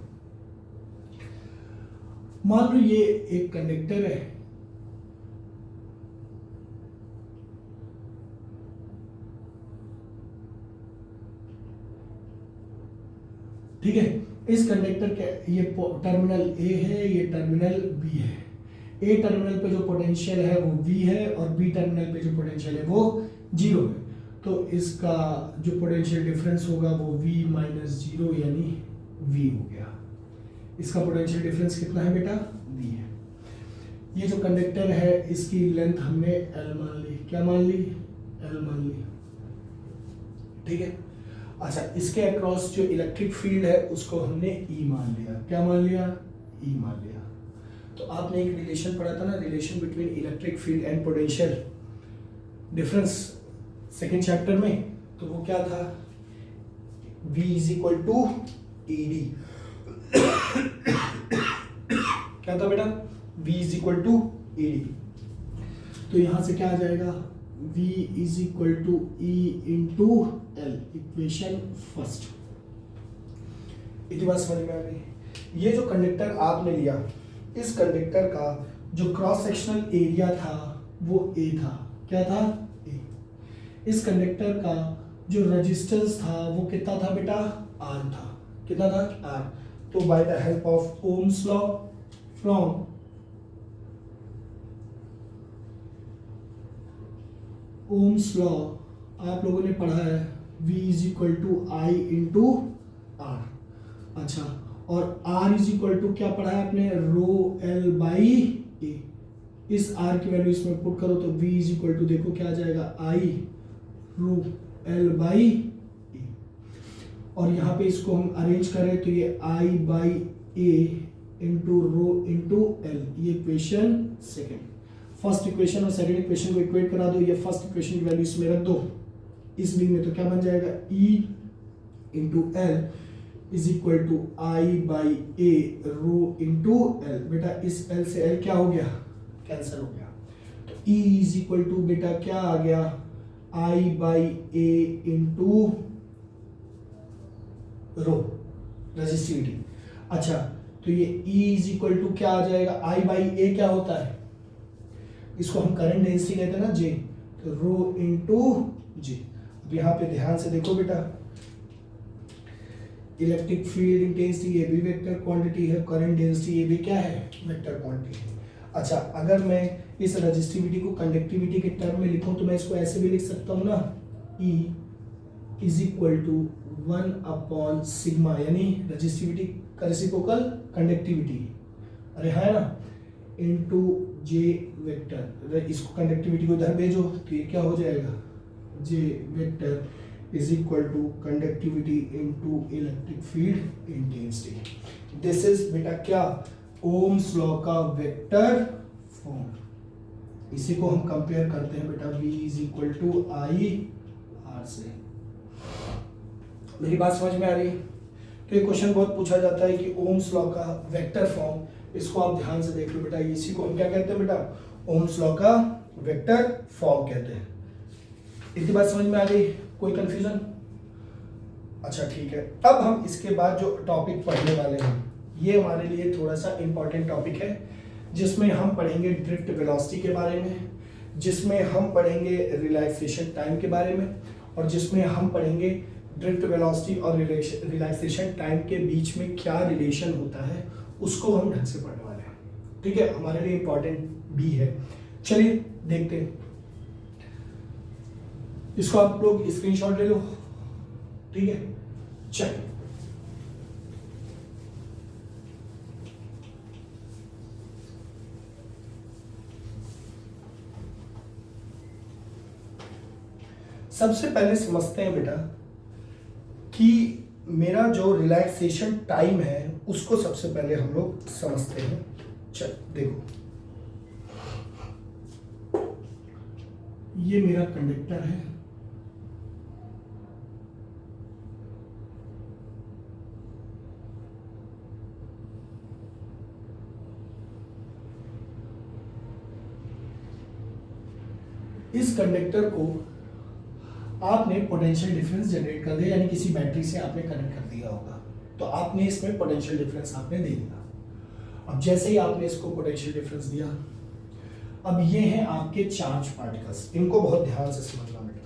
मान लो ये एक कंडक्टर है, ठीक है। इस कंडक्टर के ये टर्मिनल ए है, ये टर्मिनल बी है। ए टर्मिनल पे जो पोटेंशियल है वो V है और बी टर्मिनल पे जो पोटेंशियल है वो 0 है। तो इसका जो पोटेंशियल डिफरेंस होगा वो V माइनस 0 यानी V हो गया। इसका पोटेंशियल डिफरेंस कितना है बेटा, V है। ये जो कंडक्टर है इसकी लेंथ हमने L मान ली, क्या मान ली, L मान ली, ठीक है। अच्छा, इसके अक्रॉस जो इलेक्ट्रिक फील्ड है उसको हमने E मान लिया, क्या मान लिया, E मान लिया। तो आपने एक रिलेशन पढ़ा था ना, relation between electric field and potential difference, second chapter में। तो वो क्या था, V is equal to ED। क्या था बेटा, V is equal to ED। तो यहां से क्या आ जाएगा, V is equal to E into L, equation first. इतनी बात समझ में आ गई। ये जो कंडक्टर आपने लिया, इस कंडक्टर का जो क्रॉस सेक्शनल एरिया था वो A था, क्या था, A। इस कंडक्टर का जो रेजिस्टेंस था वो कितना था बेटा, R था, कितना था, R। तो by the help of Ohm's law from Ohm's law आप लोगों ने पढ़ा है V is equal to I into R। अच्छा, और R इज इक्वल टू क्या पढ़ा है आपने, रो L बाई ए। इस R की वैल्यू इसमें पुट करो तो V इज इक्वल टू देखो क्या आ जाएगा, I रो L बाई ए। और यहाँ पे इसको हम अरेंज करें तो ये I by A into rho into L, ये इक्वेशन सेकेंड। फर्स्ट इक्वेशन और सेकेंड इक्वेशन को इक्वेट करा दो, ये फर्स्ट इक्वेशन की वैल्यू इसमें रख दो, इस बी में, तो क्या बन जाएगा, E into L is equal to I by A rho into L. बेटा इस L से L क्या हो गया, कैंसिल हो गया। तो E इज इक्वल टू बेटा क्या आ गया, I by A into rho, resistivity. अच्छा, तो ये E इज इक्वल टू क्या आ जाएगा, I बाई ए क्या होता है, इसको हम करंट डेंसिटी कहते हैं ना, J, तो रो इंटू J। अब यहाँ पे ध्यान से देखो बेटा, इलेक्ट्रिक फील्ड इंटेंसिटी ये भी वेक्टर क्वांटिटी है, करंट डेंसिटी ये भी क्या है, वेक्टर क्वांटिटी है। अच्छा, अगर मैं इस रेजिस्टिविटी को कंडक्टिविटी के टर्म में लिखूं तो मैं इसको ऐसे भी लिख सकता हूं ना, E is equal to 1 upon sigma, यानी रेजिस्टिविटी का रेसिप्रोकल कंडक्टिविटी, अरे है ना, इनटू J वेक्टर। इसको कंडक्टिविटी को इधर भेजो तो ये क्या हो जाएगा, J vector is equal to conductivity into electric field intensity। This is बेटा क्या, ओम्स लॉ का वेक्टर फॉर्म। इसी को हम कंपेयर करते हैं बेटा V is equal to I R से। मेरी बात समझ में आ रही है? तो ये क्वेश्चन बहुत पूछा जाता है कि ओम्स लॉ का वेक्टर फॉर्म, इसको आप ध्यान से देख लो बेटा, इसी को हम क्या कहते हैं बेटा, ओम्स लॉ का वेक्टर फॉर्म कहते हैं। इतनी बात समझ में आ गई? कोई कंफ्यूजन? अच्छा ठीक है। अब हम इसके बाद जो टॉपिक पढ़ने वाले हैं ये हमारे लिए थोड़ा सा इंपॉर्टेंट टॉपिक है, जिसमें हम पढ़ेंगे ड्रिफ्ट वेलोसिटी के बारे में, जिसमें हम पढ़ेंगे रिलैक्सेशन टाइम के बारे में, और जिसमें हम पढ़ेंगे ड्रिफ्ट वेलोसिटी और रिलैक्सेशन टाइम के बीच में क्या रिलेशन होता है, उसको हम ढंग से पढ़ने वाले हैं। ठीक है, हमारे लिए इंपॉर्टेंट भी है। चलिए देखते हैं, इसको आप लोग स्क्रीनशॉट ले लो। ठीक है, चलिए सबसे पहले समझते हैं बेटा कि मेरा जो रिलैक्सेशन टाइम है उसको सबसे पहले हम लोग समझते हैं। चल देखो, ये मेरा कंडक्टर है, इस कंडक्टर को आपने पोटेंशियल डिफरेंस जनरेट कर दिया, यानी किसी बैटरी से आपने कनेक्ट कर दिया होगा, तो आपने इसमें पोटेंशियल डिफरेंस आपने दे दिया। अब जैसे ही आपने इसको पोटेंशियल डिफरेंस दिया, अब ये हैं आपके चार्ज पार्टिकल्स, इनको बहुत ध्यान से समझना बेटा।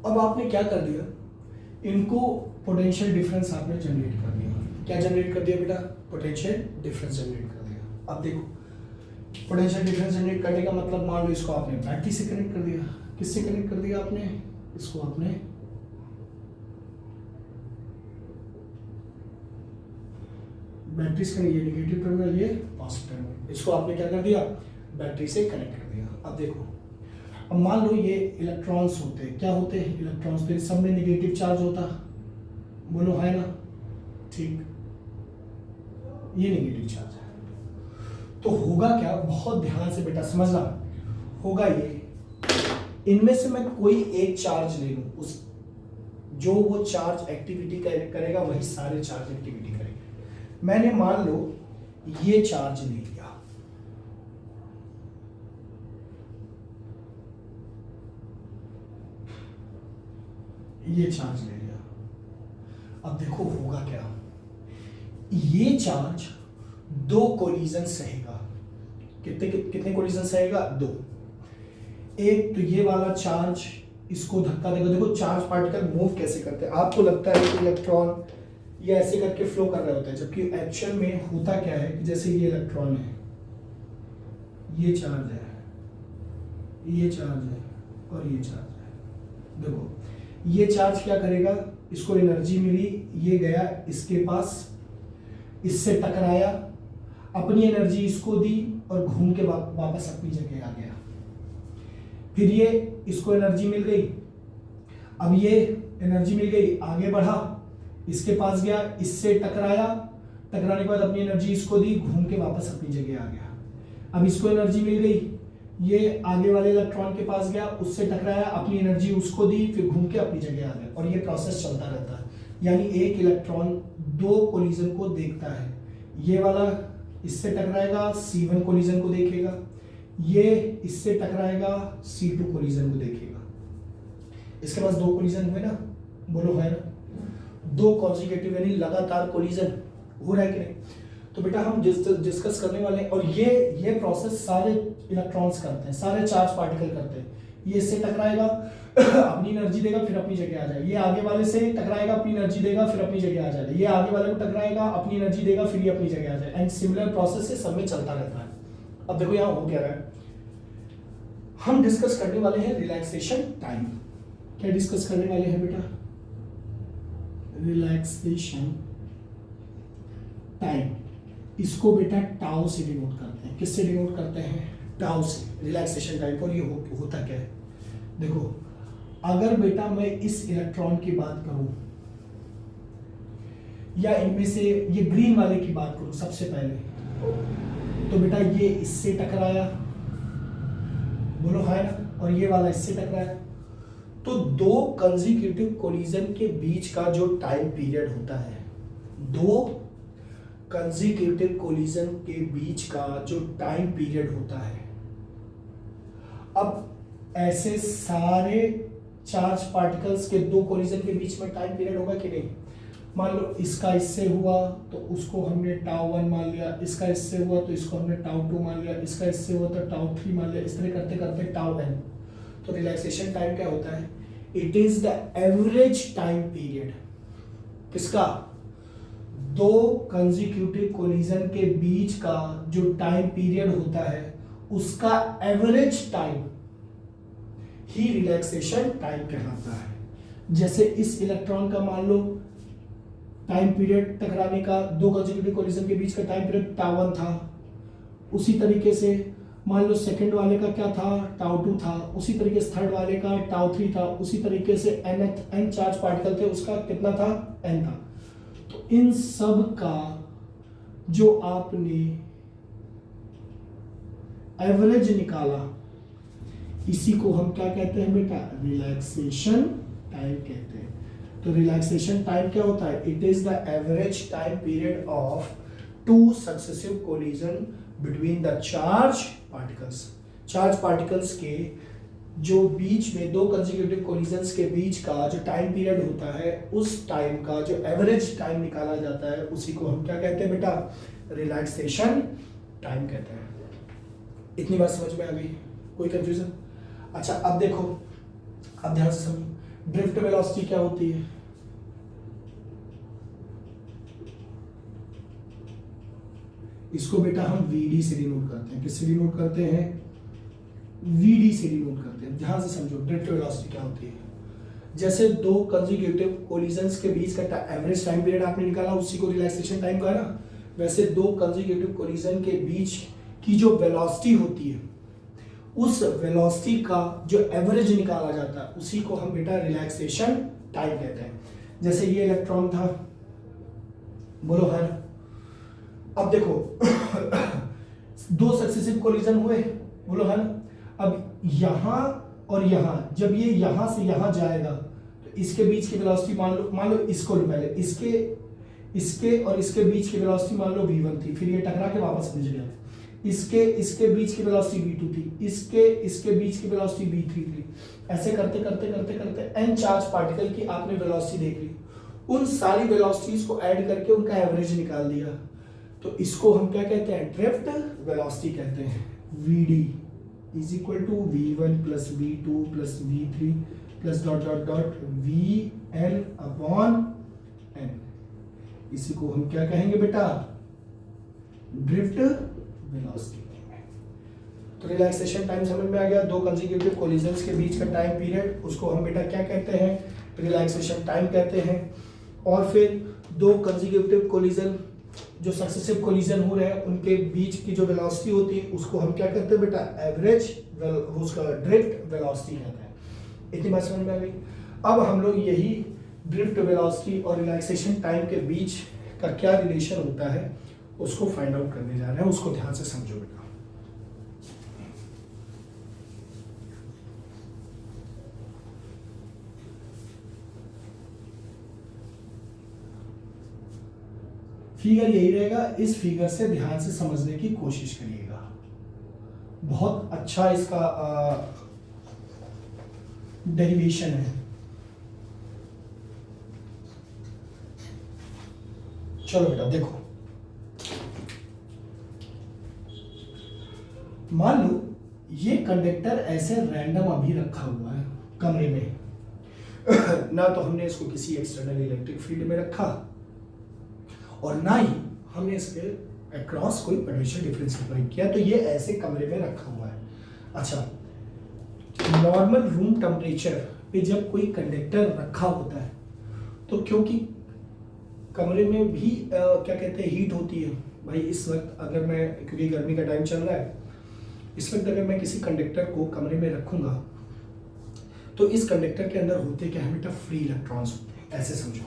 अब आपने क्या कर दिया, इनको पोटेंशियल डिफरेंस आपने जनरेट कर दिया। क्या जनरेट कर दिया बेटा? पोटेंशियल डिफरेंस जनरेट कर दिया। अब देखो, पोटेंशियल डिफरेंस जनरेट करने का मतलब, मान लो इसको आपने बैटरी से कनेक्ट कर दिया। किससे कनेक्ट कर दिया आपने? इसको आपने बैटरी से, ये नेगेटिव टर्मिनल, ये पॉजिटिव टर्मिनल, इसको आपने क्या कर दिया? बैटरी से कनेक्ट कर दिया। अब देखो, अब मान लो ये इलेक्ट्रॉन्स होते हैं, क्या होते हैं? इलेक्ट्रॉन्स। फिर सब में नेगेटिव चार्ज होता, बोलो है ना? ठीक, ये नेगेटिव चार्ज है। तो होगा क्या, बहुत ध्यान से बेटा समझना, होगा ये, इनमें से मैं कोई एक चार्ज ले लूं, उस जो वो चार्ज एक्टिविटी करेगा वही सारे चार्ज एक्टिविटी करेंगे। मैंने मान लो ये चार्ज ले लिया, ये चार्ज ले लिया। अब देखो होगा क्या, ये चार्ज दो कोलिजन सहेगा। कितने कोलिजन सहेगा? दो। एक तो ये वाला चार्ज इसको धक्का देगा। देखो चार्ज पार्टिकल मूव कैसे करते हैं, आपको लगता है कि इलेक्ट्रॉन ये ऐसे करके फ्लो कर रहे होते हैं, जबकि एक्चुअल में होता क्या है कि जैसे ये इलेक्ट्रॉन है, ये चार्ज है, ये चार्ज है और ये चार्ज है। देखो ये चार्ज क्या करेगा, इसको एनर्जी मिली, ये गया इसके पास, इससे टकराया, अपनी एनर्जी इसको दी और घूम के वापस अपनी जगह आ गया। फिर ये इसको एनर्जी मिल गई, अब ये एनर्जी मिल गई, आगे बढ़ा, इसके पास गया, इससे टकराया, टकराने के बाद अपनी एनर्जी इसको दी, घूम के वापस अपनी जगह आ गया। अब इसको एनर्जी मिल गई, ये आगे वाले इलेक्ट्रॉन के पास गया, उससे टकराया, अपनी एनर्जी उसको दी, फिर घूम के अपनी जगह आ गया, और ये प्रोसेस चलता रहता है। यानी एक इलेक्ट्रॉन दो कोलिजन को देखता है, ये वाला इससे टकराएगा, C1 कोलिजन को देखेगा, ये इससे टकराएगा, C2 कोलिजन को देखेगा। इसके पास दो कोलिजन हुए ना, बोलो है ना? दो कॉन्जिक्यूटिव यानी लगातार कोलिजन हो रहा है कि नहीं? तो बेटा हम डिस्कस करने वाले हैं, और ये प्रोसेस सारे इलेक्ट्रॉन्स करते हैं, सारे चार्ज पार्टिकल करते हैं। ये इससे टकराएगा, अपनी एनर्जी देगा, फिर अपनी जगह आ जाएगा। ये आगे वाले से टकराएगा, अपनी एनर्जी देगा, फिर अपनी जगह आ जाएगा। ये आगे वाले को टकराएगा, अपनी एनर्जी देगा, फिर ये अपनी जगह आ जाएगा। एंड सिमिलर प्रोसेस से सब में चलता रहता है। अब देखो यहाँ हो क्या रहा है, हम डिस्कस करने वाले हैं रिलैक्सेशन टाइम। क्या डिस्कस करने वाले हैं बेटा? Relaxation time. इसको बेटा टाउ से डिनोट करते हैं। किससे डिनोट करते हैं? टाउ से, रिलैक्सेशन टाइम। और ये होता क्या है? देखो, अगर बेटा मैं इस इलेक्ट्रॉन की बात करूं या इनमें से ये ग्रीन वाले की बात करूं सबसे पहले, तो बेटा ये इससे टकराया, बोलो है ना, और ये वाला इससे टकराया, तो दो कंसेक्यूटिव कोलिजन के बीच का जो टाइम पीरियड होता है, दो कंसेक्यूटिव कोलिजन के बीच का जो टाइम पीरियड होता है, अब ऐसे सारे चार्ज पार्टिकल्स के दो कोलिजन के बीच में टाइम पीरियड होगा कि नहीं? मान लो इसका इससे हुआ तो उसको हमने टाउ 1 मान लिया, इसका इससे हुआ तो इसको हमने टाउ 2 मान लिया, इसका इससे हुआ तो टाउ 3 मान लिया, इस तरह करते करते टाउ n। तो रिलैक्सेशन टाइम क्या होता है? It is the average time period. किसका? दो कंसेक्यूटिव कोलिजन के बीच का जो टाइम पीरियड होता है उसका एवरेज टाइम ही रिलैक्सेशन टाइम कहलाता है। जैसे इस इलेक्ट्रॉन का मान लो टाइम पीरियड टकराने का, दो कंसेक्यूटिव कोलिजन के बीच का टाइम पीरियड टाउ 1 था, उसी तरीके से मान लो सेकंड वाले का क्या था? टाउ 2 था, उसी तरीके से थर्ड वाले का टाउ 3 था, उसी तरीके से n चार्ज पार्टिकल थे उसका कितना था? n था। तो इन सब का जो आपने एवरेज निकाला, इसी को हम क्या कहते हैं बेटा? रिलैक्सेशन टाइम कहते हैं। तो रिलैक्सेशन टाइम क्या होता है? It is the average time period of two successive collision between the charge particles. Charge particles के जो बीच में दो कंसेक्यूटिव कोलिजन्स के बीच का जो टाइम पीरियड होता है, उस टाइम का जो एवरेज टाइम निकाला जाता है, उसी को हम क्या कहते हैं बेटा? रिलैक्सेशन टाइम कहते हैं। इतनी बात समझ में आ गई? कोई कंफ्यूजन? अच्छा, अब देखो, अब ध्यान से समझो, ड्रिफ्ट वेलोसिटी क्या होती है? इसको बेटा हम VD से डिनोट करते हैं। किससे डिनोट करते हैं? VD से डिनोट करते हैं। ध्यान से समझो, ड्रिफ्ट वेलोसिटी क्या होती है? जैसे दो कंसेक्यूटिव कोलिजन्स के बीच का एवरेज टाइम पीरियड आपने निकाला, उसी को रिलैक्सेशन टाइम कहा ना, वैसे दो कंसेक्यूटिव कोलिजन के बीच की जो वेलोसिटी होती है, उस वेलोसिटी का जो एवरेज निकाला जाता है, उसी को हम बेटा रिलैक्सेशन टाइम कहते हैं। जैसे ये इलेक्ट्रॉन था, बोलो है ना, अब देखो दो सक्सेसिव कोलिजन हुए, बोलो है ना, अब यहां और यहां, जब ये यहां से यहां जाएगा तो इसके बीच की वेलोसिटी मान लो इसको लो, पहले इसके और इसके बीच की वेलोसिटी मान लो v1 थी, फिर ये टकरा के वापस नीचे गया, इसके बीच की वेलोसिटी v2 थी, इसके बीच की वेलोसिटी v3 थी। ऐसे करते करते करते करते n चार्ज पार्टिकल की आपने वेलोसिटी देख ली, उन सारी वेलोसिटीज को ऐड करके उनका एवरेज निकाल दिया, तो इसको हम क्या कहते हैं? ड्रिफ्ट वेलोसिटी कहते हैं। vd is equal to v1 plus v2 plus v3 plus dot dot dot vn upon n। इसी को हम क्या कहेंगे बेटा? Drift velocity. तो रिलैक्सेशन टाइम समझ में आ गया? दो कंसेक्यूटिव कोलिजन्स के बीच का टाइम पीरियड, उसको हम बेटा क्या कहते हैं? रिलैक्सेशन टाइम कहते हैं। और फिर दो कंसेक्यूटिव कोलिजन जो सक्सेसिव कोलिजन हो रहे हैं, उनके बीच की जो वेलोसिटी होती है, उसको हम क्या कहते हैं बेटा? एवरेज, उसका ड्रिफ्ट वेलोसिटी कहते हैं। इतनी बात समझ में आ गई? अब हम लोग यही ड्रिफ्ट वेलोसिटी और रिलैक्सेशन टाइम के बीच का क्या रिलेशन होता है उसको फाइंड आउट करने जा रहे हैं। उसको ध्यान से समझो बेटा। फिगर यही रहेगा, इस फिगर से ध्यान से समझने की कोशिश करिएगा। बहुत अच्छा इसका डेरिवेशन है। चलो बेटा देखो, मान लो ये कंडक्टर ऐसे रैंडम अभी रखा हुआ है कमरे में ना तो हमने इसको किसी एक्सटर्नल इलेक्ट्रिक फील्ड में रखा और ना ही हमने इसके अक्रॉस कोई पोटेंशियल डिफरेंस अप्लाई किया, तो ये ऐसे कमरे में रखा हुआ है। अच्छा, नॉर्मल रूम टेम्परेचर पे जब कोई कंडक्टर रखा होता है तो क्योंकि कमरे में भी क्या कहते हैं हीट होती है भाई। इस वक्त अगर मैं, क्योंकि गर्मी का टाइम चल रहा है, इस वक्त अगर मैं किसी कंडक्टर को कमरे में रखूंगा तो इस कंडक्टर के अंदर होते क्या है बेटा, फ्री इलेक्ट्रॉन्स होते हैं। ऐसे समझो,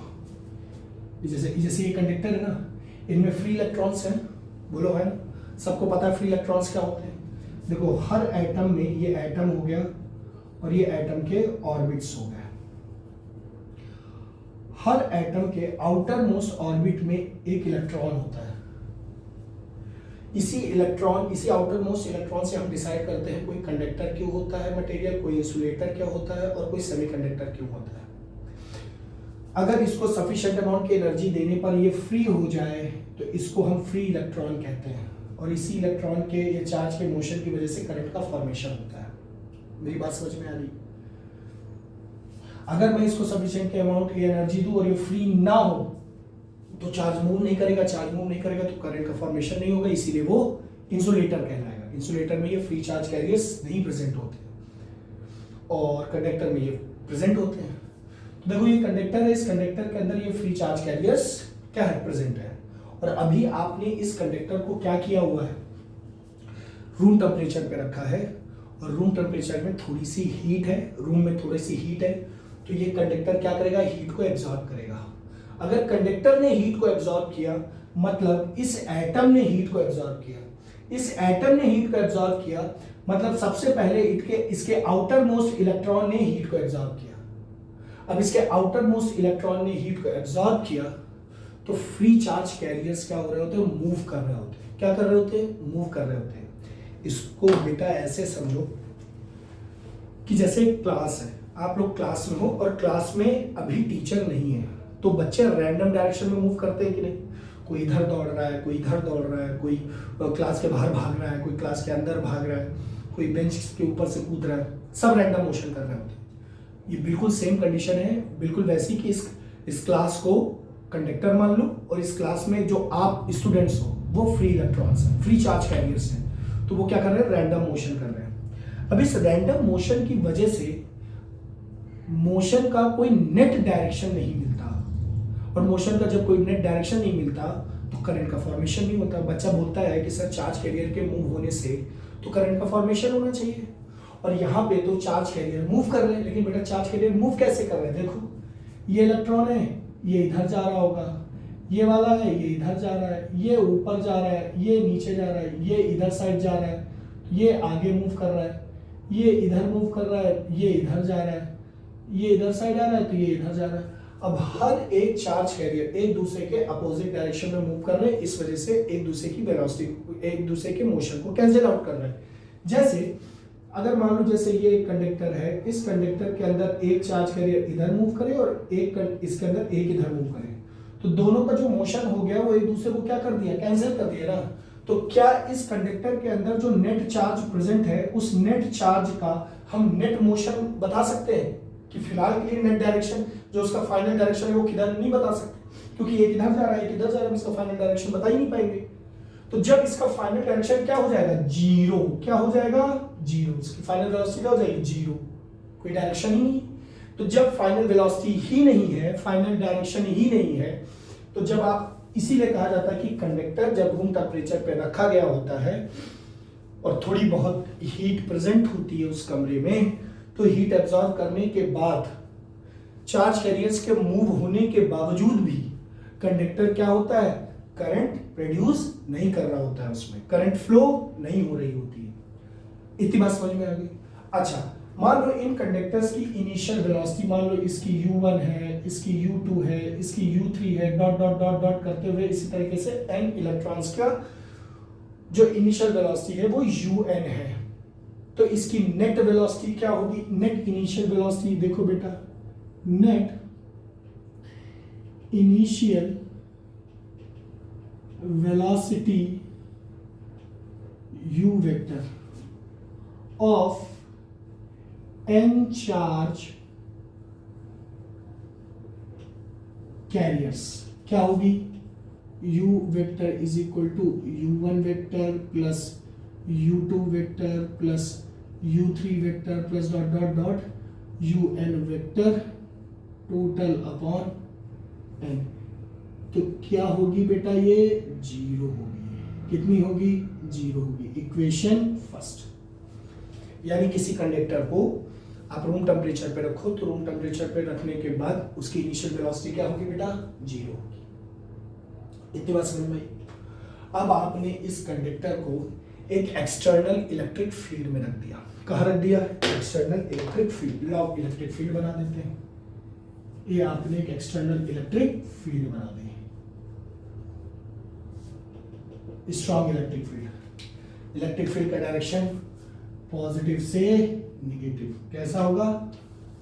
जैसे ये कंडक्टर है ना, इनमें फ्री इलेक्ट्रॉन्स हैं, बोलो है ना, सबको पता है फ्री इलेक्ट्रॉन्स क्या होते हैं। देखो हर एटम में, ये एटम हो गया और ये एटम के ऑर्बिट्स हो गए, हर एटम के आउटर मोस्ट ऑर्बिट में एक इलेक्ट्रॉन होता है। इसी आउटर मोस्ट इलेक्ट्रॉन से हम डिसाइड करते हैं कोई कंडक्टर क्यों होता है मटेरियल, कोई इंसुलेटर क्या होता है और कोई सेमीकंडक्टर क्यों होता है। अगर इसको सफिशिएंट अमाउंट की एनर्जी देने पर ये फ्री हो जाए तो इसको हम फ्री इलेक्ट्रॉन कहते हैं, और इसी इलेक्ट्रॉन के ये चार्ज के मोशन की वजह से करंट का फॉर्मेशन होता है। मेरी बात समझ में आ रही? अगर मैं इसको सफिशिएंट के अमाउंट की एनर्जी दूं और ये फ्री ना हो तो चार्ज मूव नहीं करेगा, चार्ज मूव नहीं करेगा तो करंट का फॉर्मेशन नहीं होगा, इसीलिए वो इंसुलेटर कहलाएगा। इंसुलेटर में ये फ्री चार्ज कैरियर्स नहीं प्रेजेंट होते और कंडक्टर में ये प्रेजेंट होते हैं। तो देखो ये कंडक्टर है, इस कंडक्टर के अंदर ये फ्री चार्ज कैरियर्स क्या है, प्रेजेंट है। और अभी आपने इस कंडक्टर को क्या किया हुआ है, रूम टेम्परेचर पे रखा है, और रूम टेम्परेचर में थोड़ी सी हीट है, रूम में थोड़ी सी हीट है, तो ये कंडक्टर क्या करेगा, हीट को एब्जॉर्ब करेगा। अगर कंडक्टर ने हीट को एब्जॉर्ब किया मतलब इस एटम ने हीट को एब्जॉर्ब किया, इस एटम ने हीट को एब्जॉर्ब किया मतलब सबसे पहले इसके आउटर मोस्ट इलेक्ट्रॉन ने हीट को एब्जॉर्ब किया। अब इसके आउटर मोस्ट इलेक्ट्रॉन ने हीट को एब्जॉर्ब किया तो फ्री चार्ज कैरियर्स क्या हो रहे होते हैं, मूव कर रहे होते हैं। क्या कर रहे होते हैं, मूव कर रहे होते हैं। इसको बेटा ऐसे समझो कि जैसे क्लास है, आप लोग क्लास में हो और क्लास में अभी टीचर नहीं है, तो बच्चे रैंडम डायरेक्शन में मूव करते हैं कि नहीं। कोई इधर दौड़ रहा है, कोई इधर दौड़ रहा है, कोई क्लास के बाहर भाग रहा है, कोई क्लास के अंदर भाग रहा है, कोई बेंच के ऊपर से कूद रहा है, सब रैंडम मोशन कर रहे होते हैं। ये बिल्कुल सेम कंडीशन है, बिल्कुल वैसी कि इस क्लास को कंडक्टर मान लो और इस क्लास में जो आप स्टूडेंट्स हो वो फ्री इलेक्ट्रॉन्स हैं, फ्री चार्ज कैरियर्स हैं, तो वो क्या कर रहे हैं, रैंडम मोशन कर रहे हैं। अब इस रैंडम मोशन की वजह से मोशन का कोई नेट डायरेक्शन नहीं मिलता, और मोशन का जब कोई नेट डायरेक्शन नहीं मिलता तो करंट का फॉर्मेशन नहीं होता। बच्चा बोलता है कि सर चार्ज कैरियर के मूव होने से तो करंट का फॉर्मेशन होना चाहिए, और यहाँ पे तो चार्ज कैरियर मूव कर रहे हैं, लेकिन बेटा चार्ज कैरियर मूव कैसे कर रहे हैं, देखो ये इलेक्ट्रॉन है, ये इधर जा रहा होगा, ये वाला है, ये इधर जा रहा है, ये ऊपर जा रहा है, ये नीचे जा रहा है, ये इधर साइड जा रहा है, ये आगे मूव कर रहा है, ये इधर मूव कर रहा है, ये इधर जा रहा है, ये इधर साइड आ रहा है तो ये इधर जा रहा है। अब हर एक चार्ज कैरियर एक दूसरे के अपोजिट डायरेक्शन में मूव कर रहे हैं, इस वजह से एक दूसरे की वेलोसिटी, एक दूसरे के मोशन को कैंसिल आउट कर रहे हैं। जैसे अगर मान लो जैसे ये एक कंडक्टर है, इस कंडक्टर के अंदर एक चार्ज कैरियर इधर मूव करे और एक इसके अंदर एक इधर मूव करे, तो दोनों का जो मोशन हो गया वो एक दूसरे को क्या कर दिया, कैंसिल कर दिया ना। तो क्या इस कंडक्टर के अंदर जो नेट चार्ज प्रेजेंट है उस नेट चार्ज का हम नेट मोशन बता सकते हैं कि फिलहाल के लिए नेट डायरेक्शन जो उसका फाइनल डायरेक्शन है वो किधर, नहीं बता सकते, क्योंकि एक इधर जा रहा है एक इधर जा रहा है, इसका फाइनल डायरेक्शन बता ही नहीं पाएंगे। तो जब इसका फाइनल डायरेक्शन क्या हो जाएगा, जीरो, क्या हो जाएगा, जीरो, इसकी फाइनल वेलोसिटी क्या हो जाएगी, जीरो, कोई डायरेक्शन ही नहीं। तो जब फाइनल वेलोसिटी ही नहीं है, फाइनल डायरेक्शन ही नहीं है, तो जब आप, इसीलिए कहा जाता है कि कंडक्टर जब रूम टेम्परेचर पे रखा गया होता है और थोड़ी बहुत हीट प्रेजेंट होती है उस कमरे में, तो हीट एब्जॉर्ब करने के बाद चार्ज कैरियर्स के मूव होने के बावजूद भी कंडक्टर क्या होता है, करंट प्रोड्यूस नहीं कर रहा होता है, उसमें करंट फ्लो नहीं हो रही होती है। इतनी बात समझ में आ गई। अच्छा, मान लो इन कंडक्टर्स की इनिशियल वेलोसिटी, मान लो इसकी u1 है, इसकी u2 है, इसकी u3 है, डॉट डॉट डॉट डॉट करते हुए इसी तरीके से n इलेक्ट्रॉन्स का जो इनिशियल वेलोसिटी है वो un है। तो इसकी नेट वेलोसिटी क्या होगी, नेट इनिशियल वेलोसिटी, देखो बेटा, net initial velocity u vector of n charge carriers क्या होगी, u vector is equal to u1 vector plus u2 vector plus u3 vector plus dot dot dot un vector total upon n। तो क्या होगी बेटा, ये zero होगी। कितनी होगी? जीरो होगी। Equation first. यानी किसी कंडक्टर को आप रूम टेम्परेचर पे रखो तो रूम टेम्परेचर पे रखने के बाद उसकी इनिशियल वेलोसिटी क्या होगी बेटा? जीरो होगी। इतनी बात समझ में आई? अब आपने इस कंडक्टर को एक एक्सटर्नल इलेक्ट्रिक फील्ड में रख दिया। कहाँ रख दिया? External electric field. Law of electric field बना देते हैं। ये आपने एक एक्सटर्नल इलेक्ट्रिक फील्ड बना दी, strong electric field. Electric field का डायरेक्शन पॉजिटिव से नेगेटिव। कैसा होगा?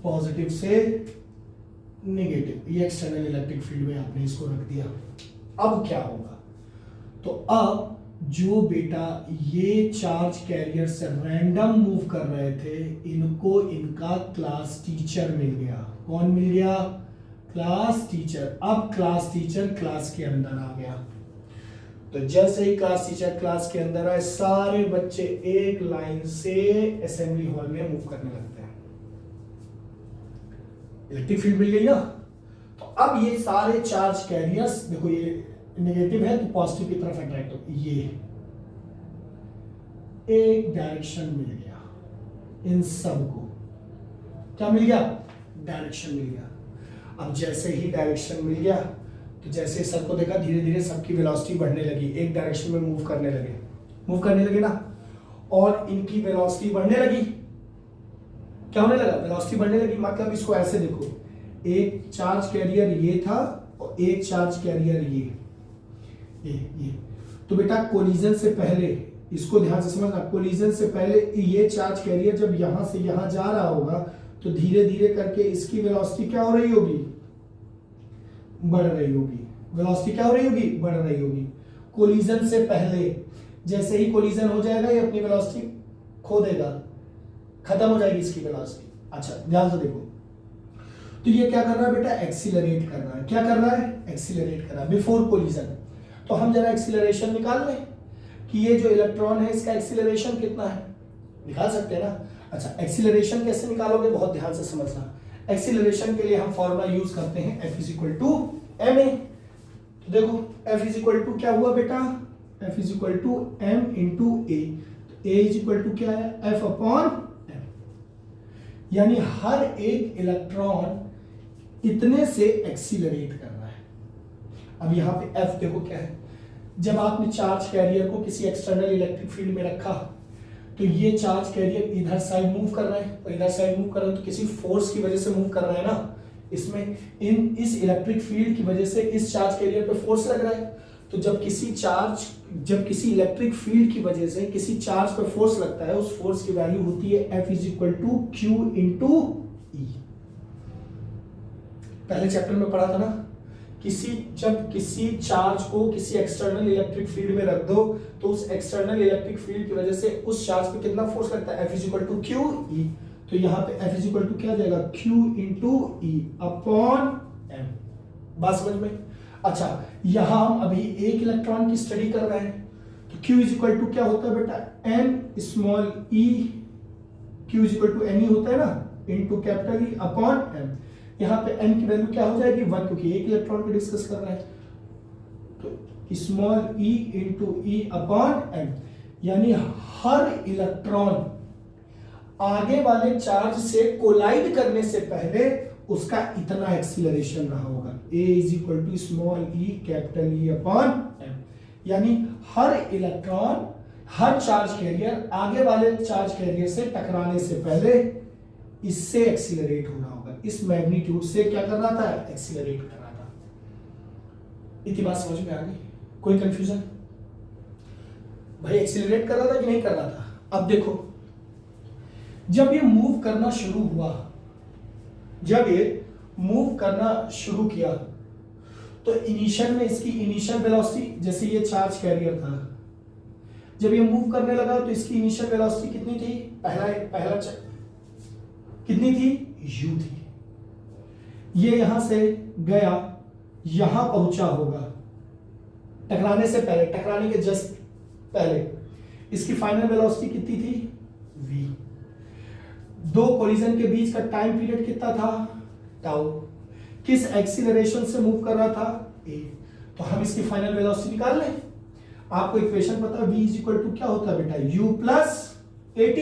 पॉजिटिव से नेगेटिव। ये एक्सटर्नल इलेक्ट्रिक फील्ड में आपने इसको रख दिया। अब क्या होगा? तो अब जो बेटा ये चार्ज कैरियर से रैंडम मूव कर रहे थे, इनको इनका क्लास टीचर मिल गया। कौन मिल गया? Class teacher. अब क्लास टीचर क्लास के अंदर आ गया। तो जैसे ही क्लास टीचर क्लास के अंदर आए, सारे बच्चे एक लाइन से असेंबली हॉल में मूव करने लगते हैं। इलेक्ट्रिक फील्ड मिल गई ना? तो अब ये सारे चार्ज कैरियर्स, देखो ये नेगेटिव है तो पॉजिटिव की तरफ अट्रैक्ट हो, ये एक डायरेक्शन मिल गया। इन सबको क्या मिल गया? डायरेक्शन मिल गया। अब जैसे ही डायरेक्शन मिल गया तो जैसे सर को देखा, धीरे धीरे सबकी वेलोसिटी बढ़ने लगी, एक डायरेक्शन में मूव करने लगे ना, और इनकी वेलोसिटी बढ़ने लगी। क्या होने लगा? वेलोसिटी बढ़ने लगी। मतलब इसको ऐसे देखो, एक चार्ज कैरियर ये था और एक चार्ज कैरियर ये। तो बेटा कोलिजन से पहले, इसको ध्यान से समझना, कोलिजन से पहले ये चार्ज कैरियर जब यहां से यहां जा रहा होगा तो धीरे धीरे करके इसकी वेलोसिटी क्या हो रही होगी? बढ़ रही होगी। वेलोसिटी क्या हो रही होगी? बढ़ रही होगी। कोलिजन से पहले, जैसे ही कोलिजन हो जाएगा ये अपनी वेलोसिटी खो देगा, खत्म हो जाएगी इसकी वेलोसिटी। अच्छा ध्यान से देखो, तो ये क्या कर रहा है बेटा? एक्सीलरेट कर रहा है। क्या कर रहा है? एक्सीलरेट कर रहा है बिफोर कोलिजन। तो हम जरा एक्सीलरेशन निकाल लें कि ये जो इलेक्ट्रॉन है इसका एक्सीलरेशन कितना है। निकाल सकते हैं ना? अच्छा, एक्सीलरेशन कैसे निकालोगे? बहुत ध्यान से समझना। एक्सीलरेशन के लिए हम फॉर्मूला यूज करते हैं F is equal to ma। तो देखो F इज इक्वल टू क्या हुआ बेटा? F is equal to m into a। तो a इज इक्वल टू क्या है? F upon m। यानी हर एक इलेक्ट्रॉन इतने से एक्सीलरेट कर रहा है। अब यहाँ पे F देखो क्या है? जब आपने चार्ज कैरियर को किसी एक्सटर्नल इलेक्ट्रिक फील्ड में रखा तो ये चार्ज कैरियर इधर साइड मूव कर रहा है और इधर साइड मूव कर रहा है, तो किसी फोर्स की वजह से मूव कर रहा है ना। इसमें इस इलेक्ट्रिक फील्ड की वजह से इस चार्ज कैरियर पे फोर्स लग रहा है। तो जब किसी इलेक्ट्रिक फील्ड की वजह से किसी चार्ज पे फोर्स लगता है, उस फोर्स की वैल्यू होती है F is equal to Q into E। पहले चैप्टर में पढ़ा था ना, जब किसी चार्ज को किसी एक्सटर्नल इलेक्ट्रिक फील्ड में रख दो तो उस एक्सटर्नल इलेक्ट्रिक फील्ड की वजह से उस चार्ज पे कितना फोर्स लगता है? F is equal to Q E। तो यहाँ पे F इज इक्वल टू क्या जाएगा? Q into E upon M। बात समझ में? अच्छा, यहां हम अभी एक इलेक्ट्रॉन की स्टडी कर रहे हैं तो Q इज इक्वल टू क्या होता है बेटा? n small e। Q is equal to n ही होता है ना, into capital E upon M। यहाँ पे n की वैल्यू क्या हो जाएगी? 1, क्योंकि एक इलेक्ट्रॉन को डिस्कस कर रहे हैं। तो small e into E upon M। यानी हर इलेक्ट्रॉन आगे वाले चार्ज से कोलाइड करने से पहले उसका इतना एक्सीलरेशन रहा होगा। a is equal to small e capital E upon M। यानी हर इलेक्ट्रॉन, हर चार्ज कैरियर आगे वाले चार्ज कैरियर से टकराने से पहले इससे एक्सीलरेट हो रहा होगा। इस मैग्नीट्यूड से क्या कर रहा था? एक्सीलरेट कर रहा था। इतनी बात समझ में आ गई? कोई कंफ्यूजन? भाई एक्सीलरेट कर रहा था कि नहीं कर रहा था? अब देखो, जब ये मूव करना शुरू किया तो इनिशियल में इसकी इनिशियल वेलोसिटी, जैसे ये चार्ज कैरियर था, जब ये मूव करने लगा तो इसकी इनिशियल वेलोसिटी कितनी थी? पहला कितनी थी? u थी। ये यहां से गया, यहां पहुंचा होगा, टकराने से पहले, टकराने के जस्ट पहले इसकी फाइनल वेलोसिटी कितनी थी, v। दो कोलिजन के बीच का टाइम पीरियड कितना था, टाउ। किस एक्सीलरेशन से मूव कर रहा था, a। तो हम इसकी फाइनल वेलोसिटी निकाल लें। आपको इक्वेशन पता है v इज इक्वल टू क्या होता है बेटा, u प्लस at।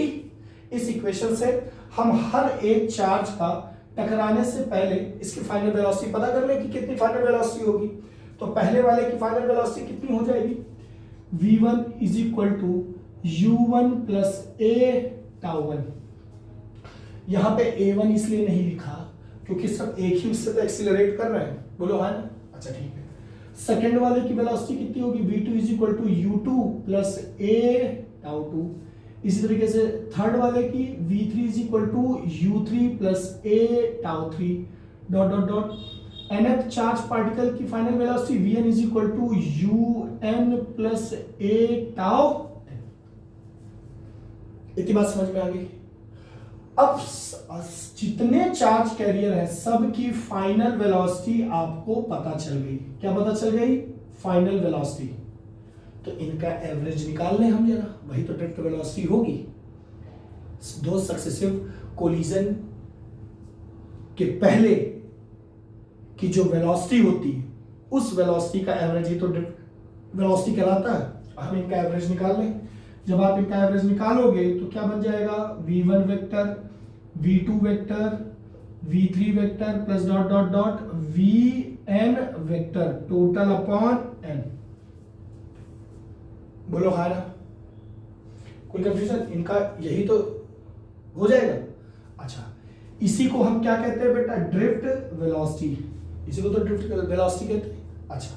इस इक्वेशन से हम हर एक चार्ज का टकराने से पहले इसकी फाइनल वेलोसिटी पता कर लें कि कितनी फाइनल वेलोसिटी होगी। तो पहले वाले की फाइनल वेलोसिटी कितनी हो जाएगी, v1 is equal to u1 plus a tau 1। यहां पे a1 इसलिए नहीं लिखा क्योंकि सब एक ही उससे तो एक्सीलरेट कर रहे हैं, बोलो हाँ ना, अच्छा ठीक है। सेकंड वाले की वेलोसिटी कितनी होगी, v2 is equal to u2 plus a tau 2। इसी तरीके से थर्ड वाले की v3 is equal to u3 plus a tau 3 dot dot dot. nth charge particle की final velocity vn is equal to un plus a tau. इतनी बात समझ में आ गई। अब जितने चार्ज कैरियर है सब की फाइनल वेलोसिटी आपको पता चल गई। क्या पता चल गई, फाइनल वेलोसिटी। तो इनका एवरेज निकाल लें हम जरा, वही तो ड्रिफ्ट वेलोसिटी होगी। दो सक्सेसिव कोलिजन के पहले की जो वेलोसिटी होती है उस वेलोसिटी का एवरेज ही तो ड्रिफ्ट वेलोसिटी कहलाता है। हम इनका एवरेज निकाल लें। जब आप इनका एवरेज निकालोगे तो क्या बन जाएगा, v1 vector, v2 vector, v3 vector plus dot dot dot vn vector total upon n। बोलो हाँ ना, कोई कंफ्यूजन, इनका यही तो हो जाएगा। अच्छा, इसी को हम क्या कहते हैं बेटा, ड्रिफ्ट वेलोसिटी। इसी को तो ड्रिफ्ट वेलोसिटी कहते हैं। अच्छा,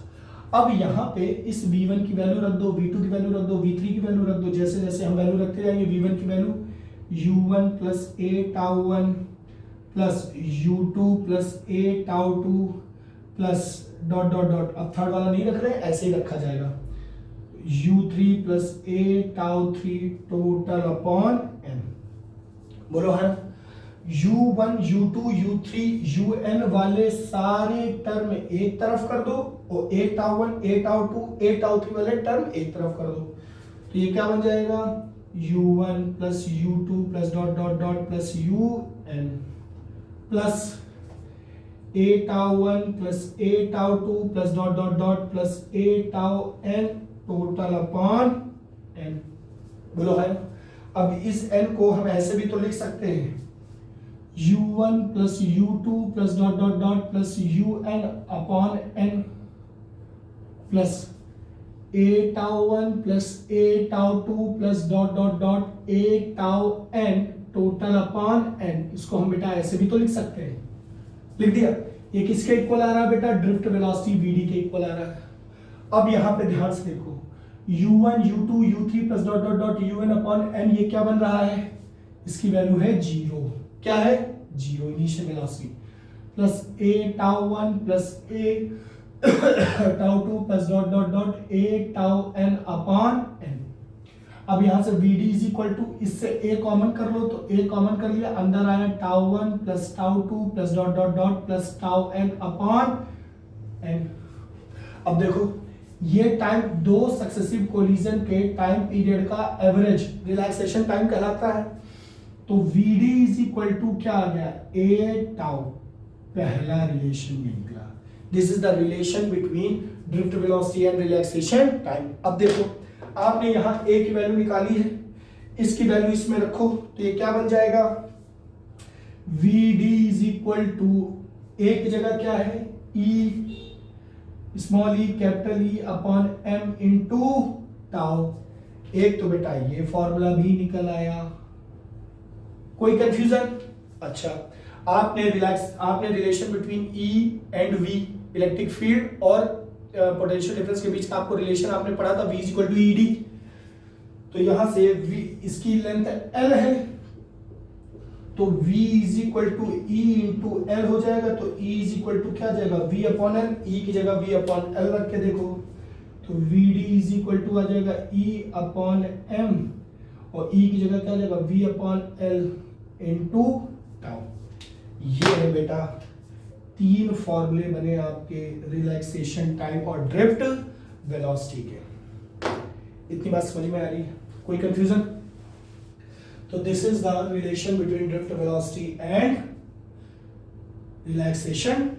अब यहाँ पे इस v1 की वैल्यू रख दो, v2 की वैल्यू रख दो, v3 की वैल्यू रख दो। जैसे जैसे हम वैल्यू रखते जाएंगे, v1 की value u1 plus a tau 1 plus u2 plus a tau 2 plus dot dot dot. अब थर्ड वाला नहीं रख रहे हैं, ऐसे ही रखा जाएगा, u3 plus a tau 3 total upon n। बोलो है, u1 u2 u3 un वाले सारे टर्म एक तरफ कर दो और a tau 1 a tau 2 a tau 3 वाले टर्म एक तरफ कर दो। तो ये क्या बन जाएगा, u1 plus u2 plus dot dot dot plus un plus a tau 1 plus a tau 2 plus dot dot dot plus a tau n total upon n। बोलो है। अब इस n को हम ऐसे भी तो लिख सकते हैं, u1 plus u2 plus dot dot dot plus un upon n plus a tau 1 plus a tau 2 plus dot dot dot a tau n total upon n। इसको हम बेटा ऐसे भी तो लिख सकते हैं, लिख दिया। ये किसके इक्वल आ रहा है बेटा, ड्रिफ्ट वेलोसिटी vd के इक्वल आ रहा है। अब यहाँ पे ध्यान से देखो, u1 u2 u3 plus dot dot dot un upon n, ये क्या बन रहा है, इसकी वैल्यू है 0। क्या है, 0 initial velocity plus a tau 1 plus a tau 2 plus dot dot dot a tau n upon n। अब यहां से vd इज इक्वल टू, इससे a कॉमन कर लो, तो a कॉमन कर लिया, अंदर आया tau 1 plus tau 2 plus dot dot dot plus tau n upon n। अब देखो, ये टाइम दो सक्सेसिव कोलिजन के टाइम पीरियड का एवरेज रिलैक्सेशन टाइम कहलाता है। तो vd इज इक्वल टू क्या आ गया, a टाउ, पहला रिलेशन निकला। This is the relation between drift velocity and relaxation time. अब देखो, आपने यहां a की वैल्यू निकाली है, इसकी वैल्यू इसमें रखो, तो ये क्या बन जाएगा, vd is equal to a की जगह क्या है, e small E capital E upon m into tau. एक तो बेटा ये फॉर्मूला भी निकल आया, कोई कंफ्यूजन। अच्छा, आपने relation between E and V, electric field और पोटेंशियल डिफरेंस के बीच का आपको रिलेशन आपने पढ़ा था, V is equal to ED। तो यहां से V, इसकी लेंथ L है, तो V is equal to E into L हो जाएगा। तो E इज इक्वल टू क्या जाएगा, V अपॉन L, E की जगह V अपॉन L रख के देखो, तो VD इज इक्वल टू आ जाएगा E अपॉन M, और E की जगह क्या जाएगा, V upon L into tau. ये है बेटा तीन फॉर्मूले बने आपके रिलैक्सेशन टाइम और ड्रिफ्ट वेलोसिटी के। इतनी बात समझ में आ रही है? कोई कंफ्यूजन? तो this is the relation between drift velocity and relaxation